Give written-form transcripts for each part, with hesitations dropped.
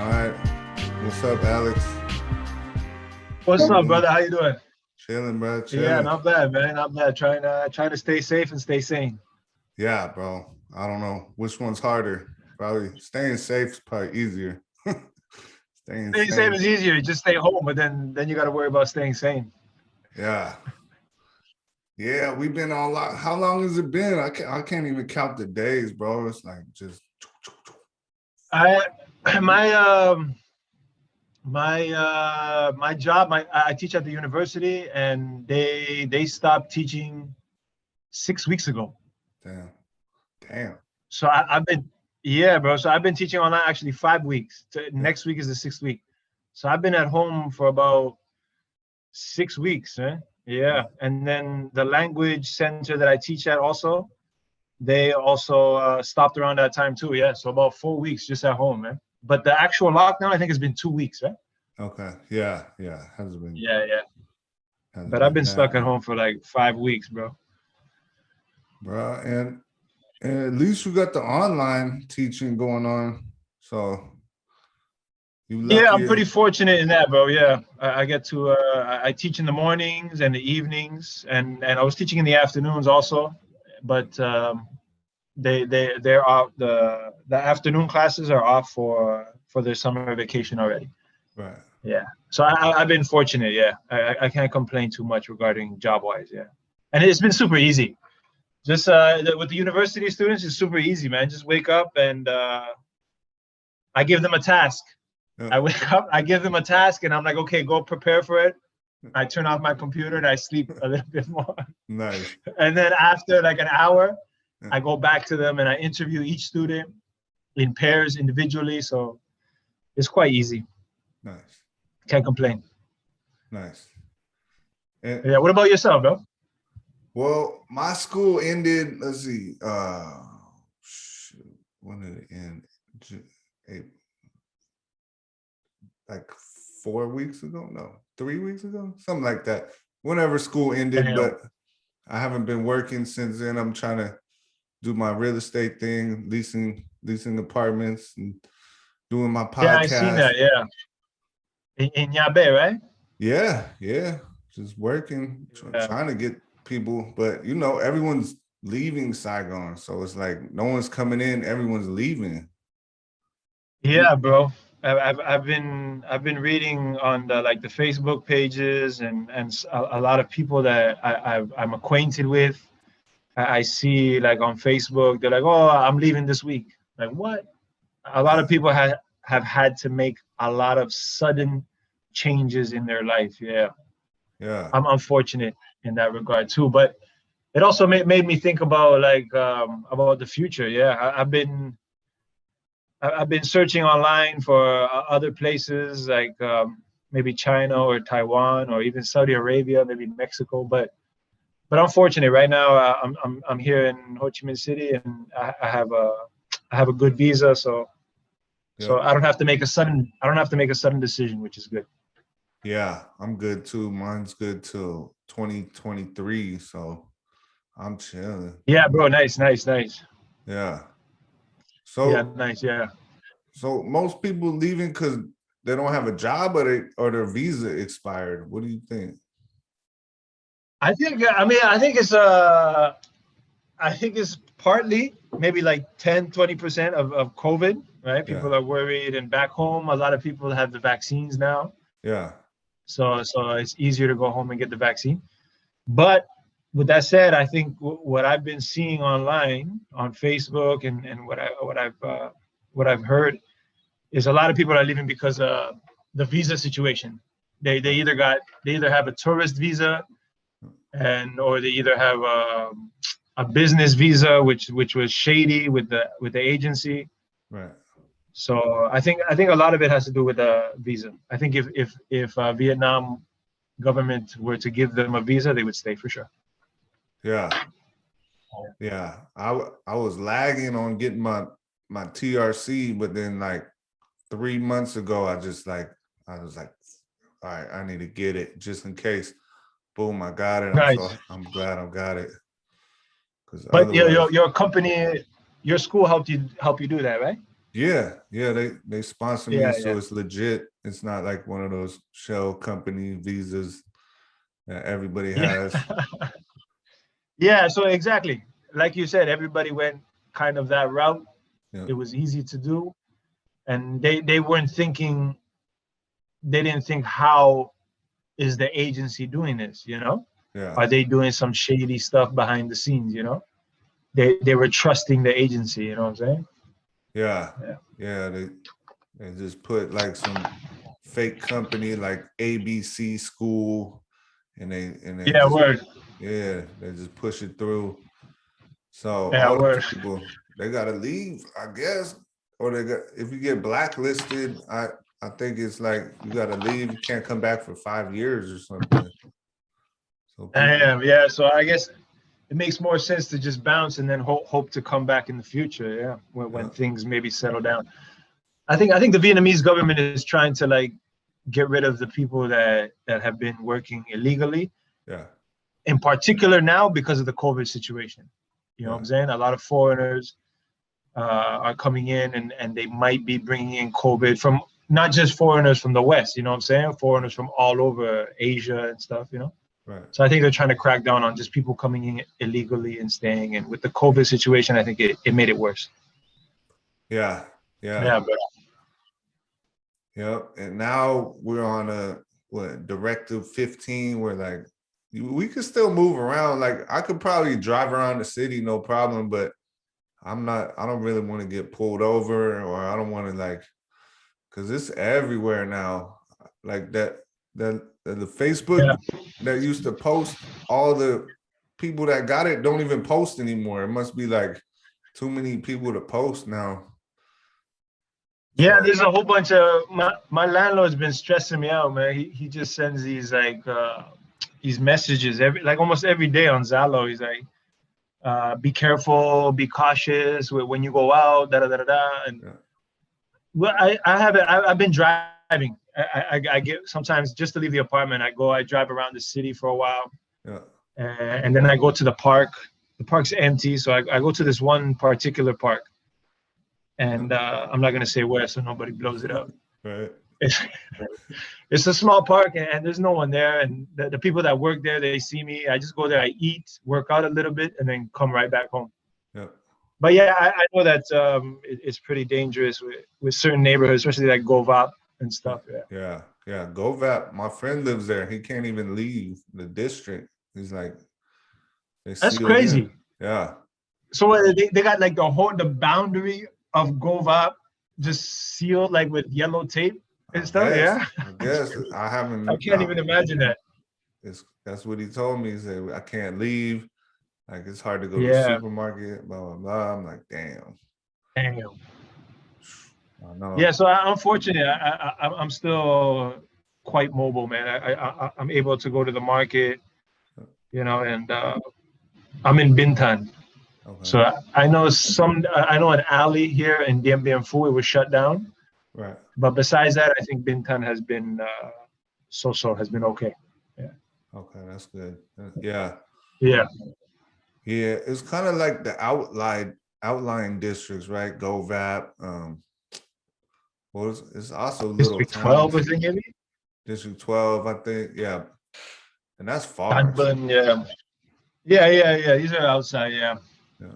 All right. What's up, Alex? What's up, brother? How you doing? Chilling, bro. Yeah, Chilling. not bad, man. Not bad. Trying to stay safe and stay sane. Yeah, bro. I don't know which one's harder. Probably staying safe is probably easier. Staying Staying safe sane. is easier. Just stay home, but then you got to worry about staying sane. Yeah. Yeah, we've been on lock. How long has it been? I can't even count the days, bro. It's like just I my my job. I teach at the university, and they stopped teaching 6 weeks ago. damn. Damn. So I've been yeah, bro. So I've been teaching online actually 5 weeks. Yeah. Next week is the 6th week. So I've been at home for about 6 weeks, eh? Yeah. And then the language center that I teach at also, they also stopped around that time too. Yeah. So about 4 weeks just at home, man. But the actual lockdown, I think, has been 2 weeks, right? Okay. Yeah. Yeah. Hasn't been Yeah. hasn't But I've been been that stuck at long, home for like 5 weeks, bro. bro. And at least you got the online teaching going on. So you Yeah, I'm lucky. pretty fortunate in that, bro. Yeah, I get to I teach in the mornings and the evenings, and I was teaching in the afternoons also, but they're off. The afternoon classes are off for their summer vacation already. Right. Yeah, so I've been fortunate. Yeah, I can't complain too much regarding job wise. Yeah, and it's been super easy. Just with the university students, it's super easy, man. Just wake up and I give them a task. Yeah. I wake up, I give them a task, and I'm like, okay, go prepare for it. I turn off my computer and I sleep a little bit more. Nice. And then after like an hour, Yeah. I go back to them and I interview each student in pairs individually. So it's quite easy. Nice. Can't complain. Nice. And Yeah. What about yourself, bro? well, my school ended, let's see, when did it end? April, like 4 weeks ago? No, 3 weeks ago? Something like that. Whenever school ended, Damn. but I haven't been working since then. I'm trying to do my real estate thing, leasing apartments and doing my Yeah, I seen podcast. that. Yeah. In Yabe, right? Yeah. Just working, Yeah. trying to get people, but everyone's leaving Saigon. So it's like no one's coming in, everyone's leaving. Yeah, bro. I've been reading on the Facebook pages and a lot of people that I'm acquainted with. I see like on Facebook, they're like, "Oh, I'm leaving this week." Like, what? A lot Yeah. of people have had to make a lot of sudden changes in their life. Yeah, Yeah. I'm unfortunate in that regard too. But it also made me think about about the future. Yeah, I've been searching online for other places like maybe China or Taiwan or even Saudi Arabia, maybe Mexico. But unfortunately, right now I'm here in Ho Chi Minh City, and I have a good visa, so Yeah. I don't have to make a sudden decision, which is good. Yeah. I'm good too. Mine's good till 2023. So I'm chilling. Yeah, bro, nice. Yeah. Yeah, So nice. Yeah, so most people leaving because they don't have a job or their visa expired. What do you think? I think it's partly maybe like 10-20% of COVID, right? Yeah. People are worried, and back home, a lot of people have the vaccines now. Yeah. So it's easier to go home and get the vaccine. But with that said, I think what I've been seeing online on Facebook and what I've heard is a lot of people are leaving because of the visa situation. They either have a tourist visa or they either have a business visa which was shady with the agency. Right. So I think a lot of it has to do with the visa. I think if Vietnam government were to give them a visa, they would stay for sure. Yeah. Yeah. I was lagging on getting my TRC, but then like 3 months ago, I was like, all right, I need to get it just in case. Boom, I got it. Nice. I'm glad I got it. Because But otherwise, your company, your school helped you do that, right? Yeah, yeah, they sponsor me, Yeah, so yeah. it's legit. It's not like one of those shell company visas that everybody Yeah. has. Yeah, so exactly. Like you said, everybody went kind of that route. Yeah, It was easy to do. And they weren't thinking, they didn't think, how is the agency doing this, you know? yeah, Are they doing some shady stuff behind the scenes, you know? They were trusting the agency, you know what I'm saying? yeah, Yeah. yeah. They just put like some fake company like ABC school, and they Yeah, just word. yeah, they just push it through. So Yeah, all word. these people, they gotta leave, I guess, or they got if you get blacklisted, I think it's like you gotta leave. You can't come back for 5 years or something. So people, Yeah. So I guess it makes more sense to just bounce and then hope to come back in the future. Yeah, when yeah, things maybe settle down. I think the Vietnamese government is trying to like get rid of the people that have been working illegally, yeah, in particular now because of the COVID situation. You know what yeah, I'm saying? A lot of foreigners are coming in, and they might be bringing in COVID from not just foreigners from the West. You know what I'm saying? Foreigners from all over Asia and stuff. You know. right, So I think they're trying to crack down on just people coming in illegally and staying. And with the COVID situation, I think it made it worse. yeah, yeah. Yeah, but Yep. And now we're on a what directive 15 where like we could still move around. Like I could probably drive around the city, no problem, but I don't really want to get pulled over or I don't want to like because it's everywhere now. Like the yeah, Facebook that used to post all the people that got it don't even post anymore. It must be like too many people to post now. yeah. So There's a whole bunch of my landlord's been stressing me out, man. He just sends these messages almost every day on Zalo. He's like, be careful, be cautious when you go out, da da da da. And yeah, well, I haven't. I've been driving. I get sometimes just to leave the apartment. I drive around the city for a while, yeah, and then I go to the park. The park's empty, so I go to this one particular park, yeah. and I'm not gonna say where, so nobody blows it up. Right. It's, it's a small park, and there's no one there. And the people that work there, they see me. I just go there, I eat, work out a little bit, and then come right back home. Yeah. But yeah, I know that it's pretty dangerous with certain neighborhoods, especially like Govap and stuff. Yeah, Yeah, yeah. Govap, my friend lives there. He can't even leave the district. He's like, they that's sealed in. crazy. Yeah. So they got like the boundary of Govap just sealed like with yellow tape and stuff. Yeah, I guess I I haven't can't even imagine that. it's that's what he told me. He said I can't leave. Like it's hard to go to the Yeah, supermarket, blah blah blah. I'm like, damn. damn. I Yeah, know. so I'm fortunate. I'm still quite mobile, man. I'm able to go to the market, you know, and I'm in Bintan. Okay. So I know an alley here in Dien Bien Phu, it was shut down. Right. But besides that, I think Bintan has been has been okay. Yeah. Okay, that's good. Yeah. Yeah. Yeah. It's kind of like the outlying districts, right? Govap. Well, it's also little District 12, I towns. think maybe. District 12, I think. Yeah. And that's far. Danban, yeah. Yeah. These are outside, yeah. Yeah.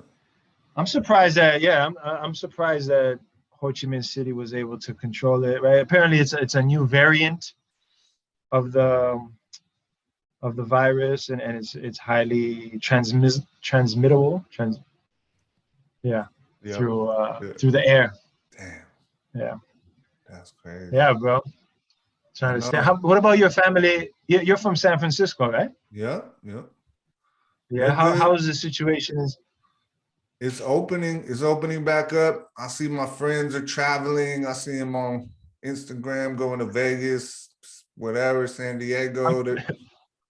I'm surprised that, I'm surprised that Ho Chi Minh City was able to control it, right? Apparently it's a new variant of the virus, and it's highly transmittable, yeah, Yep. Yeah. through the air. Damn. Yeah. That's crazy. Yeah, bro. I Trying to stay. know. What about your family? You're from San Francisco, right? Yep. Yep. Yeah. They're How good. is the situation? It's opening. It's opening back up. I see my friends are traveling. I see them on Instagram going to Vegas, whatever, San Diego.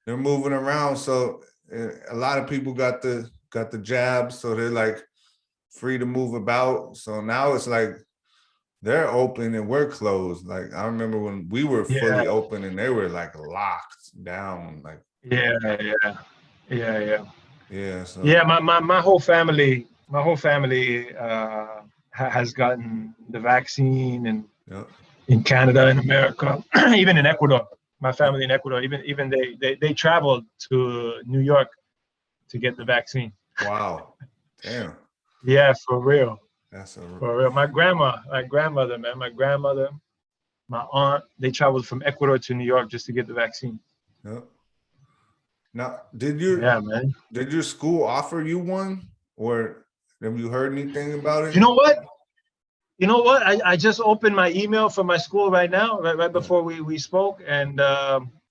They're moving around. So a lot of people got the jab, so they're like free to move about. So now it's like they're open and we're closed. Like I remember when we were Yeah, fully open and they were like locked down. Like yeah. yeah, Yeah, so my whole family has gotten the vaccine, and Yep. in Canada, in America, even in Ecuador. My family in Ecuador, even they traveled to New York to get the vaccine. Wow. Damn. Yeah, for real. That's a For real. My grandmother, man, my grandmother, my aunt, they traveled from Ecuador to New York just to get the vaccine. yep. Now, Yeah, man. did your school offer you one, or have you heard anything about it? You know what? I just opened my email from my school right now, right before we spoke, and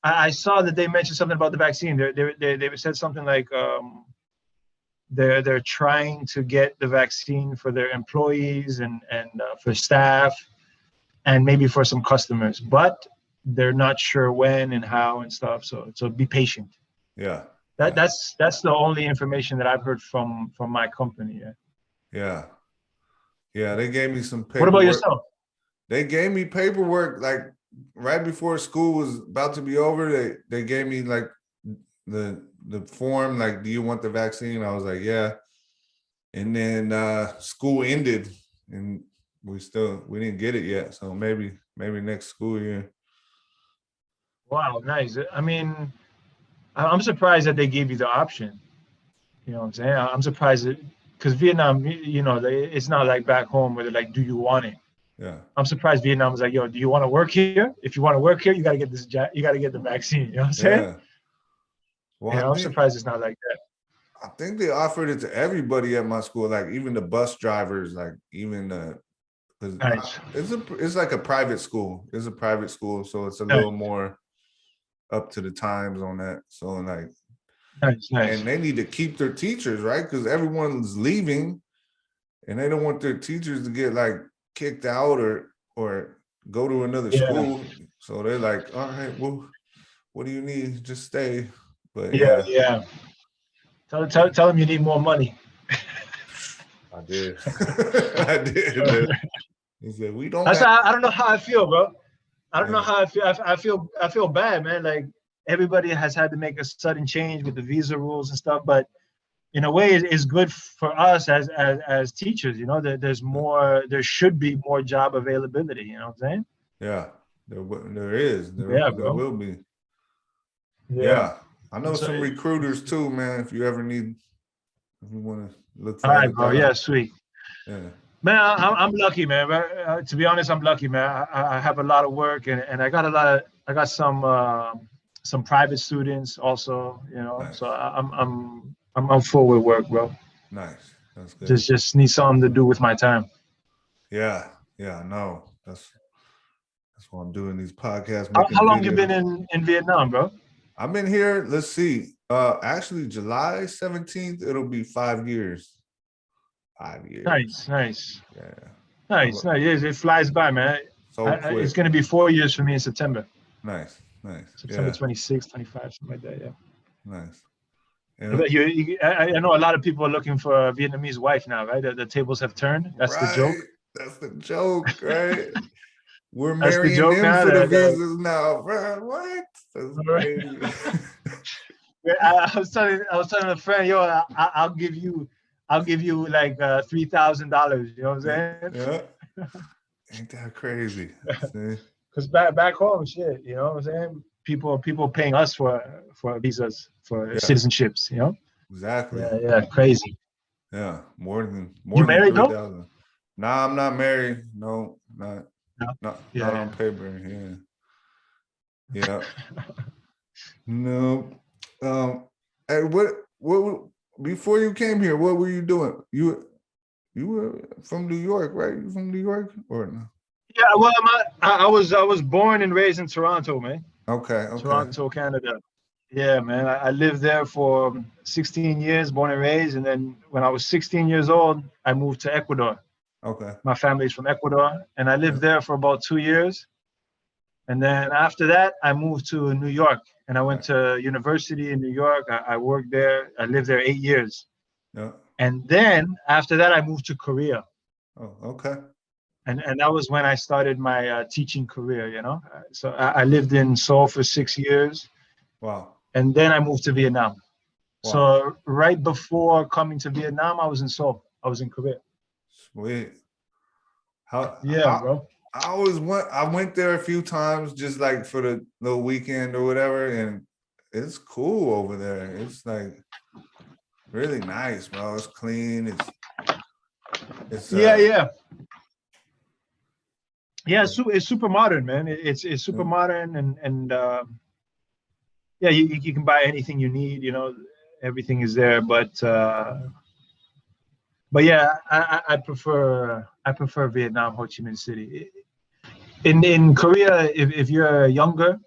I saw that they mentioned something about the vaccine. They said something like they're trying to get the vaccine for their employees and for staff, and maybe for some customers, but they're not sure when and how and stuff. So be patient. Yeah. That's the only information that I've heard from my company. Yeah. Yeah. Yeah. They gave me some What about paperwork. yourself? They gave me paperwork like right before school was about to be over. They gave me like the form, like, do you want the vaccine? I was like, yeah. And then school ended, and we didn't get it yet. So maybe next school year. Wow, nice. I mean, I'm surprised that they gave you the option. You know what I'm saying? I'm surprised because Vietnam, it's not like back home where they're like, do you want it? Yeah. I'm surprised Vietnam was like, yo, do you want to work here? If you want to work here, you got to get this you got to get the vaccine. You know what I'm saying? Yeah. Well, Yeah, I'm surprised it's not like that. I think they offered it to everybody at my school, like even the bus drivers, like even because Nice. it's like a private school. It's a private school, so it's a Nice. little more up to the times on that. So like, Nice. and they need to keep their teachers, right? Because everyone's leaving, and they don't want their teachers to get like kicked out or go to another school. So they're like, all right, well, what do you need? Just stay. But Yeah. Tell them you need more money. I did. I did. He said, we don't That's got. I don't know how I feel, bro. I don't know Yeah. how I feel. I feel bad, man. Like everybody has had to make a sudden change with the visa rules and stuff, but in a way, it's good for us as teachers. You know, there should be more job availability. You know what I'm saying? Yeah, there is. Yeah, There bro. will be. Yeah. Yeah. I know So, some recruiters too, man. If you want to look for all right, other bro. Yeah, jobs. sweet. Yeah. Man, I'm lucky, man. To be honest, I'm lucky, man. I have a lot of work, and I got some private students also, you know. Nice. So I'm full with work, bro. Nice. That's good. Just need something to do with my time. Yeah. Yeah. No, that's why I'm doing these podcasts, How making long you been videos. in Vietnam, bro? I've been here. Let's see. Actually, July 17th, it'll be 5 years. 5 years. Nice. Yeah. Nice. It flies by, man. So quick. It's gonna be 4 years for me in September. Nice. September Yeah. 26, 25, something like that. Yeah. Nice. I know a lot of people are looking for a Vietnamese wife now, right? The tables have turned. That's the joke. That's the joke, right? We're That's the marrying joke them now. for the visas now, bro. What? That's crazy. I was telling a friend, yo, I'll give you like $3,000. You know what I'm saying? Yeah. Ain't that crazy? Because back home, shit, you know what I'm saying? People paying us for visas for citizenships, you know? Exactly. Yeah, crazy. Yeah, more than married, 3,000. Nah, I'm not married. No, not on paper. Yeah. No. Hey, what before you came here, what were you doing? You were from New York, right? You from New York or no? Yeah, well, I was born and raised in Toronto, man. Okay. Toronto, Canada. Yeah, man. I lived there for 16 years, born and raised, and then when I was 16 years old, I moved to Ecuador. Okay. My family's from Ecuador, and I lived there for about 2 years. And then after that, I moved to New York, and I went to university in New York. I worked there. I lived there 8 years. Yeah. And then after that, I moved to Korea. Oh, okay. And that was when I started my teaching career, you know. So I lived in Seoul for 6 years. Wow. And then I moved to Vietnam. Wow. So right before coming to Vietnam, I was in Seoul. I was in Korea. Sweet. Yeah, bro. I went there a few times just like for the little weekend or whatever, and it's cool over there. It's like really nice, bro. It's clean. It's Yeah. It's super modern, man. It's super modern, and yeah, you can buy anything you need. You know, everything is there. But yeah, I prefer Vietnam, Ho Chi Minh City. In Korea, if you're younger,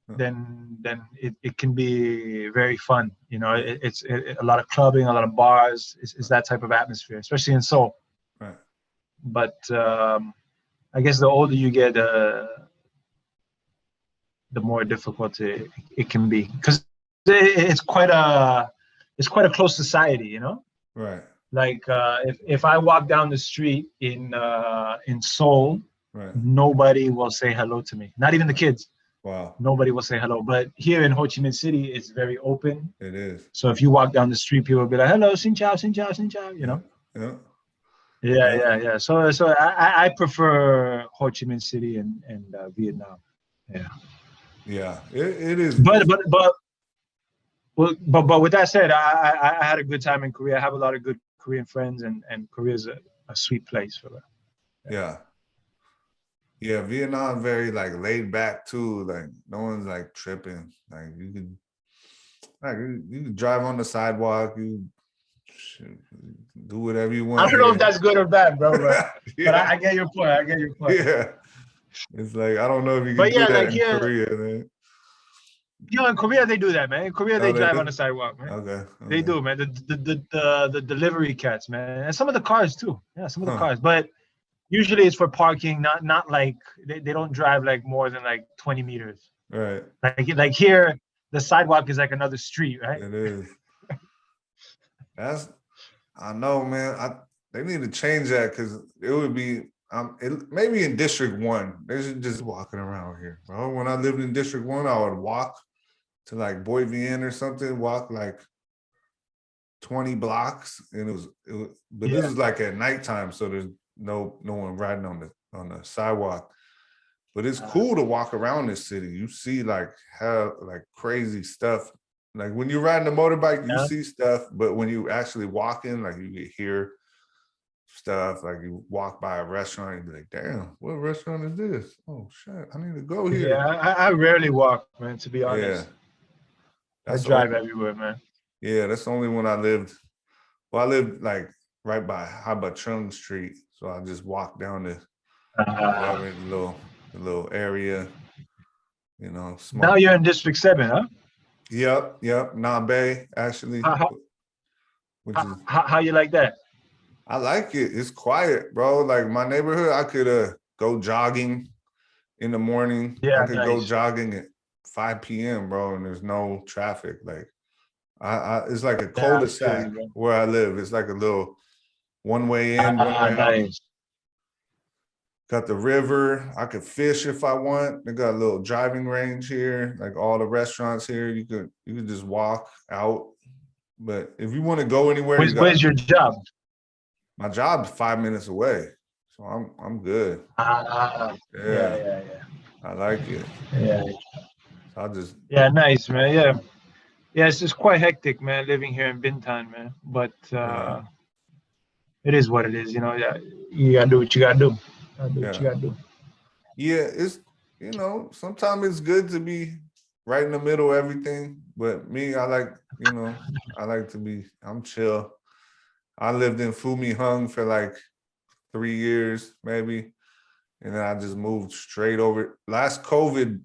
then it can be very fun. You know, it's a lot of clubbing, a lot of bars. It's that type of atmosphere, especially in Seoul. right. But I guess the older you get, the more difficult it can be, because it's quite a close society. You know, Right. like if I walk down the street in Seoul, Right. nobody will say hello to me. Not even the kids. Wow. Nobody will say hello. But here in Ho Chi Minh City, it's very open. It is. So if you walk down the street, people will be like, "Hello, xin chào, xin chào, xin chào," you know? Yeah. Yeah. So I prefer Ho Chi Minh City and Vietnam. Yeah. Yeah. It is. But with that said, I had a good time in Korea. I have a lot of good Korean friends, and Korea is a sweet place for that. Yeah. Yeah, Vietnam very like laid back too. Like no one's like tripping. Like you can drive on the sidewalk. You do whatever you want. I don't know if that's good or bad, bro. But, yeah. but I get your point. Yeah, it's like I don't know if you can But do yeah, that like in here, Korea, man. you know, in Korea they do that, man. In Korea they drive do? on the sidewalk, man. Okay. They do, man. The delivery cats, man, and some of the cars too. Yeah, some of the cars, but usually it's for parking. Not like they don't drive like more than like 20 meters. Right. Like here, the sidewalk is like another street, right? It is. I know, man. They need to change that because it would be maybe in District 1. They should just walking around here, bro. When I lived in District 1, I would walk to like Bui Vien or something, walk like 20 blocks, and it was but this is like at nighttime, so there's no one riding on the sidewalk. But it's cool to walk around this city. You see like crazy stuff. Like when you're riding a motorbike, you see stuff, but when you actually walking, like you hear stuff. Like you walk by a restaurant and be like, "Damn, what restaurant is this? Oh shit, I need to go here." Yeah, I rarely walk, man. To be honest, I drive everywhere, man. Yeah, that's only when I lived. Well, I lived like right by Haba Chung Street, so I just walked down the little area. You know, now you're in District 7, huh? Yep. Nabe, actually. How you like that? I like it. It's quiet, bro. Like my neighborhood, I could go jogging in the morning. Yeah, I could go jogging at 5 p.m., bro, and there's no traffic. Like it's like a cul-de-sac where I live. It's like a little one way in, one way out. Got the river. I could fish if I want. They got a little driving range here. Like all the restaurants here, you could just walk out. But if you want to go anywhere, where's your job? My job's 5 minutes away, so I'm good. Yeah. I like it. Yeah. So nice, man. Yeah. It's just quite hectic, man, living here in Bintan, man. But it is what it is, you know. Yeah, you gotta do what you gotta do. Yeah, it's sometimes it's good to be right in the middle of everything. But me, I like I'm chill. I lived in Phuong for like 3 years, maybe. And then I just moved straight over. Last COVID,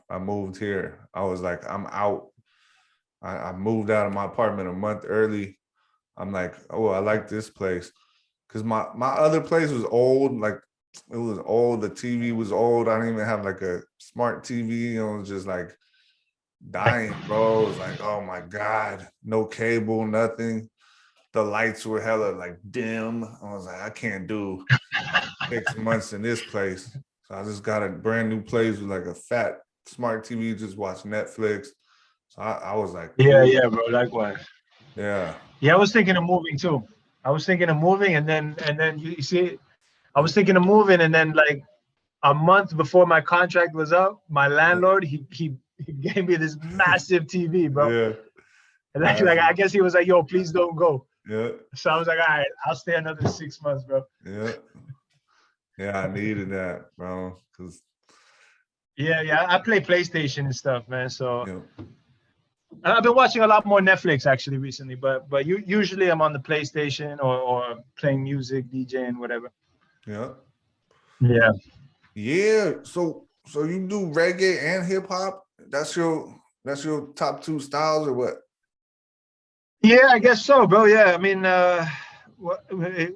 I moved here. I was like, I'm out. I moved out of my apartment a month early. I'm like, oh, I like this place. Cause my other place was old, like it was old. The TV was old. I didn't even have like a smart TV. It was just like dying, bro. It was like, oh my God, no cable, nothing. The lights were hella like dim. I was like, I can't do 6 months in this place. So I just got a brand new place with like a fat smart TV, just watch Netflix. So I was like, yeah, bro, likewise. Yeah. Yeah, I was thinking of moving too. I was thinking of moving, and then you see, I was thinking of moving, and then like a month before my contract was up, my landlord he gave me this massive TV, bro. Yeah. And like I guess he was like, "Yo, please don't go." Yeah. So I was like, "All right, I'll stay another 6 months, bro." Yeah. Yeah, I needed that, bro. Cause Yeah, I play PlayStation and stuff, man. So you know, I've been watching a lot more Netflix actually recently, but usually I'm on the PlayStation or playing music, DJing, whatever. yeah. Yeah. Yeah. So you do reggae and hip hop? That's your top two styles or what? Yeah, I guess so, bro. Yeah, I mean,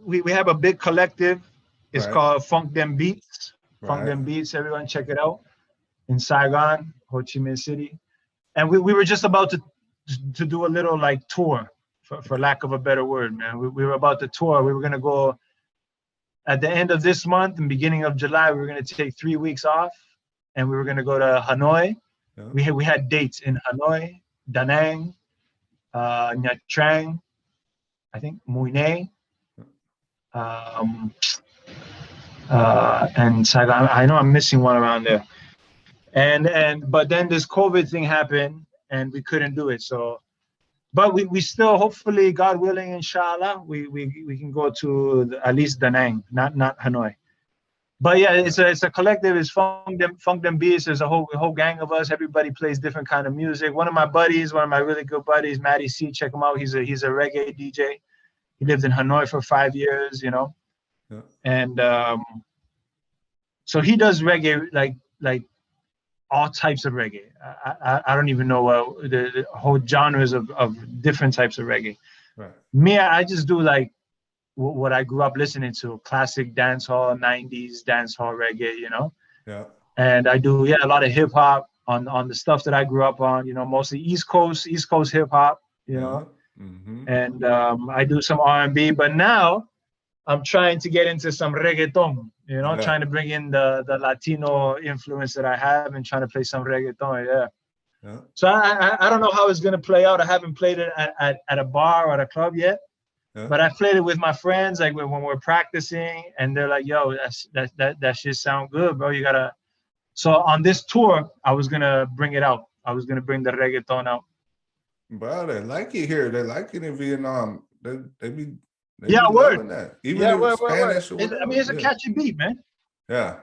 we have a big collective. It's Right. called Funk Them Beats. Funk Right. Them Beats. Everyone check it out in Saigon, Ho Chi Minh City. And we were just about to do a little like tour, for lack of a better word, man. We were about to tour. We were gonna go at the end of this month and beginning of July. We were gonna take 3 weeks off, and we were gonna go to Hanoi. Yeah. We had dates in Hanoi, Da Nang, Nha Trang, I think Mui Ne, um, and Saigon. I know I'm missing one around there. And but then this COVID thing happened, and we couldn't do it. So, but we still, hopefully, God willing, inshallah, we can go to at least Da Nang, not Hanoi. But yeah, it's a collective. It's Funk Them Beats. There's a whole gang of us. Everybody plays different kind of music. One of my really good buddies, Matty C. Check him out. He's a reggae DJ. He lived in Hanoi for 5 years, you know, Yeah. and so he does reggae like all types of reggae. I don't even know the whole genres of different types of reggae. Right. Me, I just do like what I grew up listening to, classic dancehall, 90s dancehall reggae, you know. Yeah. And I do a lot of hip hop on the stuff that I grew up on, you know, mostly East Coast hip hop, you know. Mm-hmm. And I do some R&B, but now I'm trying to get into some reggaeton, you know, trying to bring in the Latino influence that I have and trying to play some reggaeton. Yeah. So I don't know how it's going to play out. I haven't played it at a bar or at a club yet, but I played it with my friends, like when we're practicing, and they're like, yo, that shit sound good, bro. You got to. So on this tour, I was going to bring it out. I was going to bring the reggaeton out. Bro, they like it here. They like it in Vietnam. They be word. That. Even in Spanish. Word. I mean, it's a catchy beat, man. Yeah.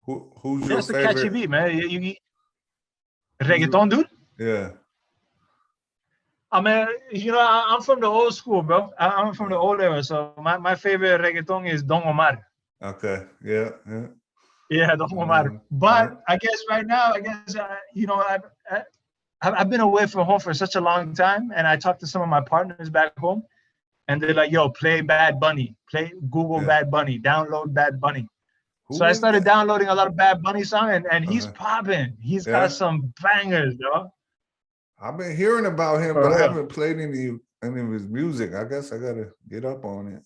Who's your It's a favorite? catchy beat, man. You reggaeton, dude? Yeah. I mean, you know, I'm from the old school, bro. I'm from the old era. So my favorite reggaeton is Don Omar. Okay. Yeah. Yeah, Don Omar. But I guess right now, you know, I've been away from home for such a long time, and I talked to some of my partners back home, and they're like, "Yo, play Bad Bunny, Google Bad Bunny, download Bad Bunny." So I started downloading a lot of Bad Bunny songs, and he's popping. He's got some bangers, bro. I've been hearing about him, but I haven't played any of his music. I guess I gotta get up on it.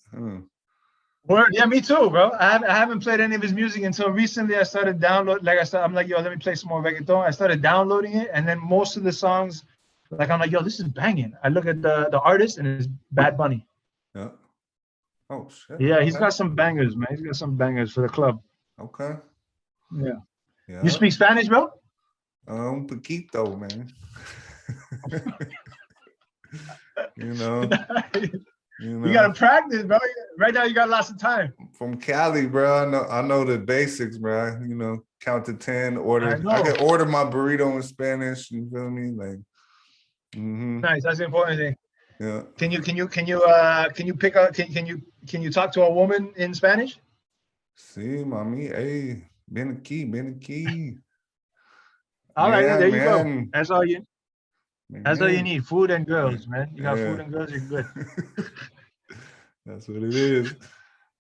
Word, yeah, me too, bro. I haven't played any of his music until recently. I started downloading. I'm like, yo, let me play some more reggaeton. I started downloading it, and then most of the songs, like, I'm like, yo, this is banging. I look at the artist, and it's Bad Bunny. Yeah. Oh shit. Yeah, he's got some bangers, man. He's got some bangers for the club. Okay. Yeah. You speak Spanish, bro? Poquito, man. You know. You gotta practice, bro. Right now, you got lots of time. From Cali, bro. I know the basics, bro. You know, count to 10. Order. I can order my burrito in Spanish. You feel me? Like. Nice. That's the important thing. Yeah. Can you pick up? Can you talk to a woman in Spanish? Sí, mami. Hey, ven aquí. All right, there you go. That's all you. That's all you need. Food and girls, man. You got food and girls, you're good. That's what it is.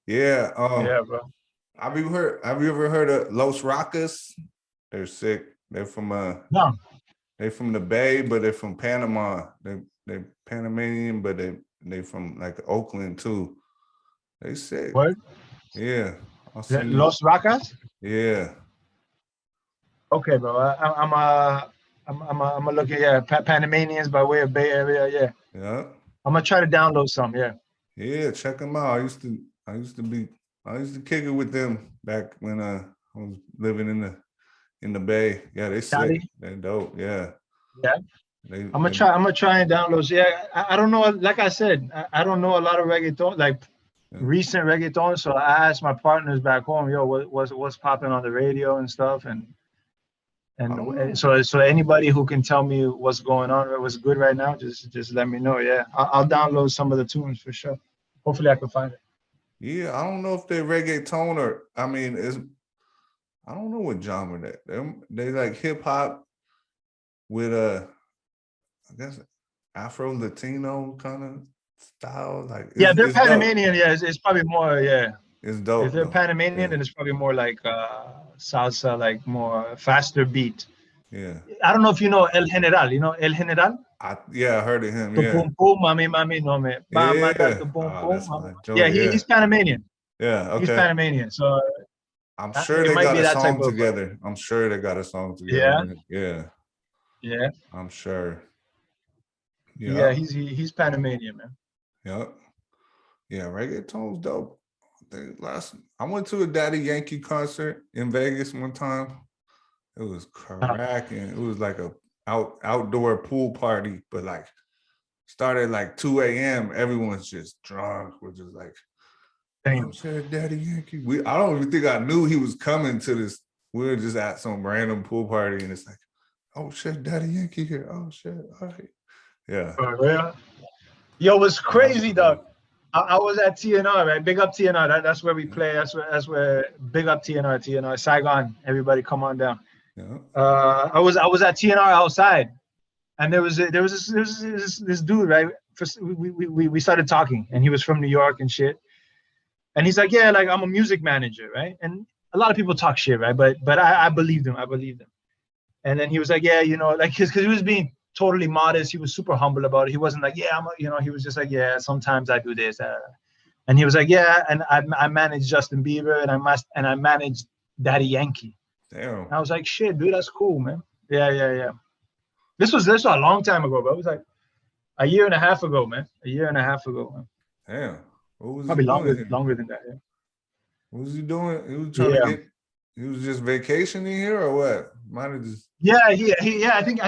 Yeah. Yeah, bro. Have you ever heard of Los Rockas? They're sick. They're from no. They're from the Bay, but they're from Panama. They're Panamanian, but they from like Oakland too. They sick. What? Yeah. Los Rockas? Yeah. Okay, bro. I'm looking at Panamanians by way of Bay Area. Yeah. Yeah. I'm gonna try to download some. Yeah. Yeah, check them out. I used to kick it with them back when I was living in the Bay. Yeah, they sick. Cali? They're dope. Yeah. Yeah. They, I'm gonna they try. I'm gonna try and download. Yeah, I don't know. Like I said, I don't know a lot of reggaeton, like yeah. recent reggaeton. So I asked my partners back home, yo, what's popping on the radio and stuff, I don't and know. so anybody who can tell me what's going on or what's good right now, just let me know. Yeah, I'll download some of the tunes for sure. Hopefully, I can find it. Yeah, I don't know if they're reggaeton or I mean, I don't know what genre they like hip hop with I guess Afro Latino kind of style. Like Yeah, they're it's dope. Panamanian. Yeah, it's probably more. Yeah, It's if dope they're though. Panamanian, Yeah, then it's probably more like salsa, like more faster beat. yeah. I don't know if you know El General. You know El General? I heard of him. The Yeah, boom boom, mami mami no me ba mata yeah. the boom Oh, boom. that's my Yeah, joint. Yeah, he's Panamanian. yeah. He's Okay. Panamanian. So I'm sure it they might got be a that type song of. together. I'm sure they got a song together. Yeah, Yeah, yeah, I'm sure. yeah. Yeah, He's Panamanian, man. yeah, yeah. Reggaeton's dope. I went to a Daddy Yankee concert in Vegas one time. It was Uh, cracking. It was like a outdoor pool party, but like started like 2 a.m. Everyone's just drunk. We're just like, oh Damn. shit, Daddy Yankee. I don't even think I knew he was coming to this. We were just at some random pool party, and it's like, oh shit, Daddy Yankee here. Oh shit. All right. Yeah. For real. Yo, what's Yeah, that was crazy, cool. dog? I was at TNR, right? Big up TNR. That's where we play. That's where big up TNR Saigon. Everybody, come on down. Yeah. I was at TNR outside, and there was this dude, right? We started talking, and he was from New York and shit. And he's like, yeah, like I'm a music manager, right? And a lot of people talk shit, right? But I believed him. I believed him. And then he was like, yeah, like because he was being totally modest. He was super humble about it. He wasn't like, yeah, he was just like, yeah, sometimes I do this. And he was like, yeah, and I managed Justin Bieber and I managed Daddy Yankee. Damn. And I was like, shit, dude, that's cool, man. Yeah, yeah, yeah. This was a long time ago, bro. It was like a year and a half ago, man. A year and a half ago, man. Damn. What was he Probably doing longer here? longer than that. What was he doing? He was trying to Yeah. get. He was just vacationing here, or what? Might have just. Yeah, yeah. I think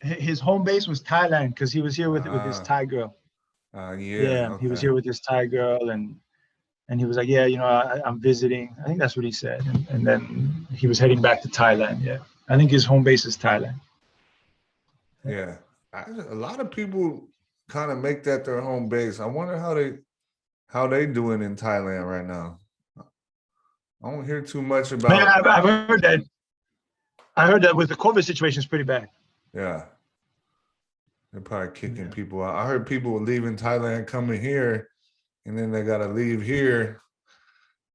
his home base was Thailand because he was here with his Thai girl. Yeah. Yeah, he was Okay. here with his Thai girl, and he was like, yeah, I'm visiting. I think that's what he said, and then he was heading back to Thailand. Yeah, I think his home base is Thailand. Yeah. A lot of people kind of make that their home base. I wonder how they doing in Thailand right now. I don't hear too much Man, about. I've heard that. I heard that with the COVID situation is pretty bad. Yeah. They're probably kicking Yeah. people out. I heard people leaving Thailand coming here, and then they gotta leave here.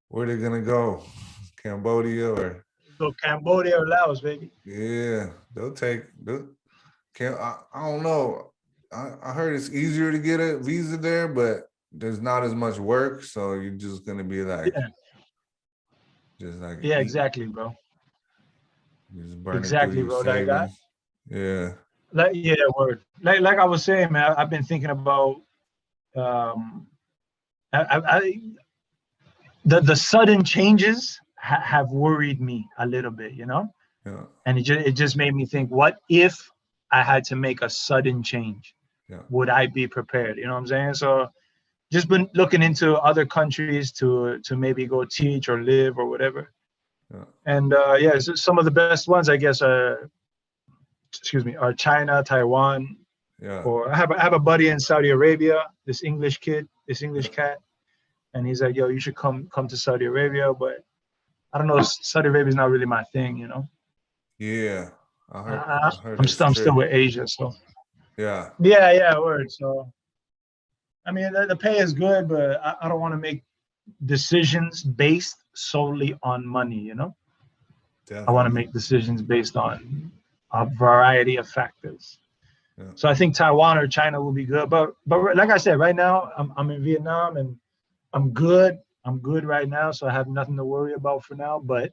Where they gonna go? Cambodia or So Cambodia or Laos, baby. yeah, I don't know. I heard it's easier to get a visa there, but there's not as much work, so you're just gonna be like Yeah, just like yeah, eating, exactly, bro. just burning through Exactly, your bro. Like I, savings. Yeah, like yeah, word. Like I was saying, man. I've been thinking about um, I the sudden changes have worried me a little bit, yeah, and it just made me think, what if I had to make a sudden change? yeah, Would I be prepared? You know what I'm saying? So just been looking into other countries to maybe go teach or live or whatever. yeah, And yeah, so some of the best ones, I guess, are China, Taiwan, yeah, or I have a buddy in Saudi Arabia, this English kid, this English cat, and he's like, yo, you should come to Saudi Arabia, but I don't know, Saudi Arabia is not really my thing. yeah. I heard I'm it's still I'm still strict. with Asia, so Yeah, yeah, word. So I mean, the pay is good, but I don't want to make decisions based solely on money. I want to definitely. make decisions based on a variety of factors. Yeah, So I think Taiwan or China will be good, but like I said, right now I'm in Vietnam and I'm good. I'm good right now, so I have nothing to worry about for now. But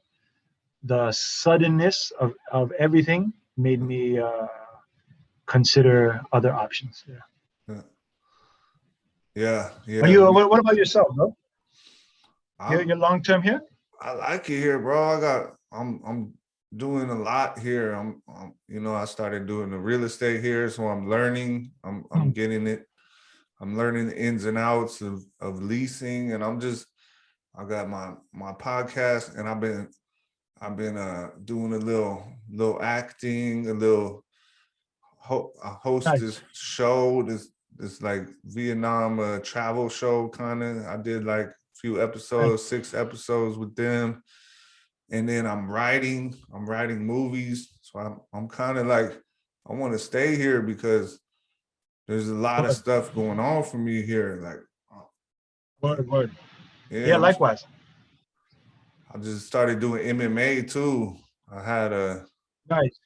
the suddenness of everything made yeah, me consider other options. Yeah. yeah. Yeah, Are yeah. you? What about yourself, bro? I'm You're long term here. I like it here, bro. I'm doing a lot here. You know, I started doing the real estate here, so I'm learning. I'm Hmm. getting it. I'm learning the ins and outs of leasing, and I got my podcast, and I've been doing a little acting, I host Nice. this show, this like Vietnam travel show kind of. I did like a few Nice. episodes, 6 episodes with them, and then I'm writing movies. So I'm kind of like I want to stay here because there's a lot of Word, stuff going on for me here. Like word. yeah, Yeah, likewise. I just started doing MMA too. I had a Nice.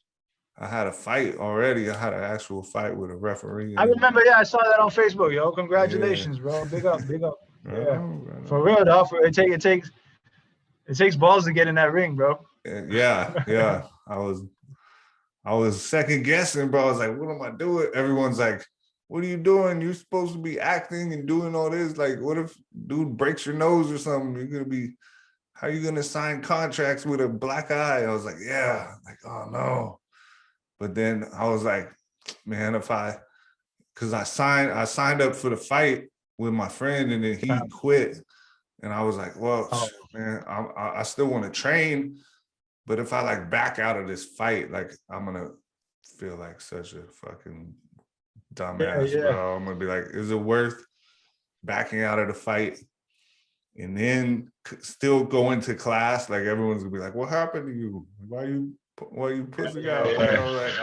I had a fight already. I had an actual fight with a referee I and remember. Yeah, I saw that on Facebook, yo. yeah. Congratulations, bro. Big up, big up. Right Yeah, on, right for on. real, though. It takes balls to get in that ring, bro. Yeah. I was second guessing, bro. I was like, what am I doing? Everyone's like, what are you doing? You're supposed to be acting and doing all this. Like, what if dude breaks your nose or something? How are you gonna sign contracts with a black eye? I was like, yeah, like, oh no. But then I was like, man, because I signed up for the fight with my friend and then he Um, quit. And I was like, well, oh, man, I still want to train. But if I like back out of this fight, like I'm gonna feel like such a fucking yeah, dumbass, yeah. bro. I'm gonna be like, is it worth backing out of the fight and then still go into class? Like everyone's gonna be like, what happened to you? Why you pussing Yeah, out? Like I yeah, was like,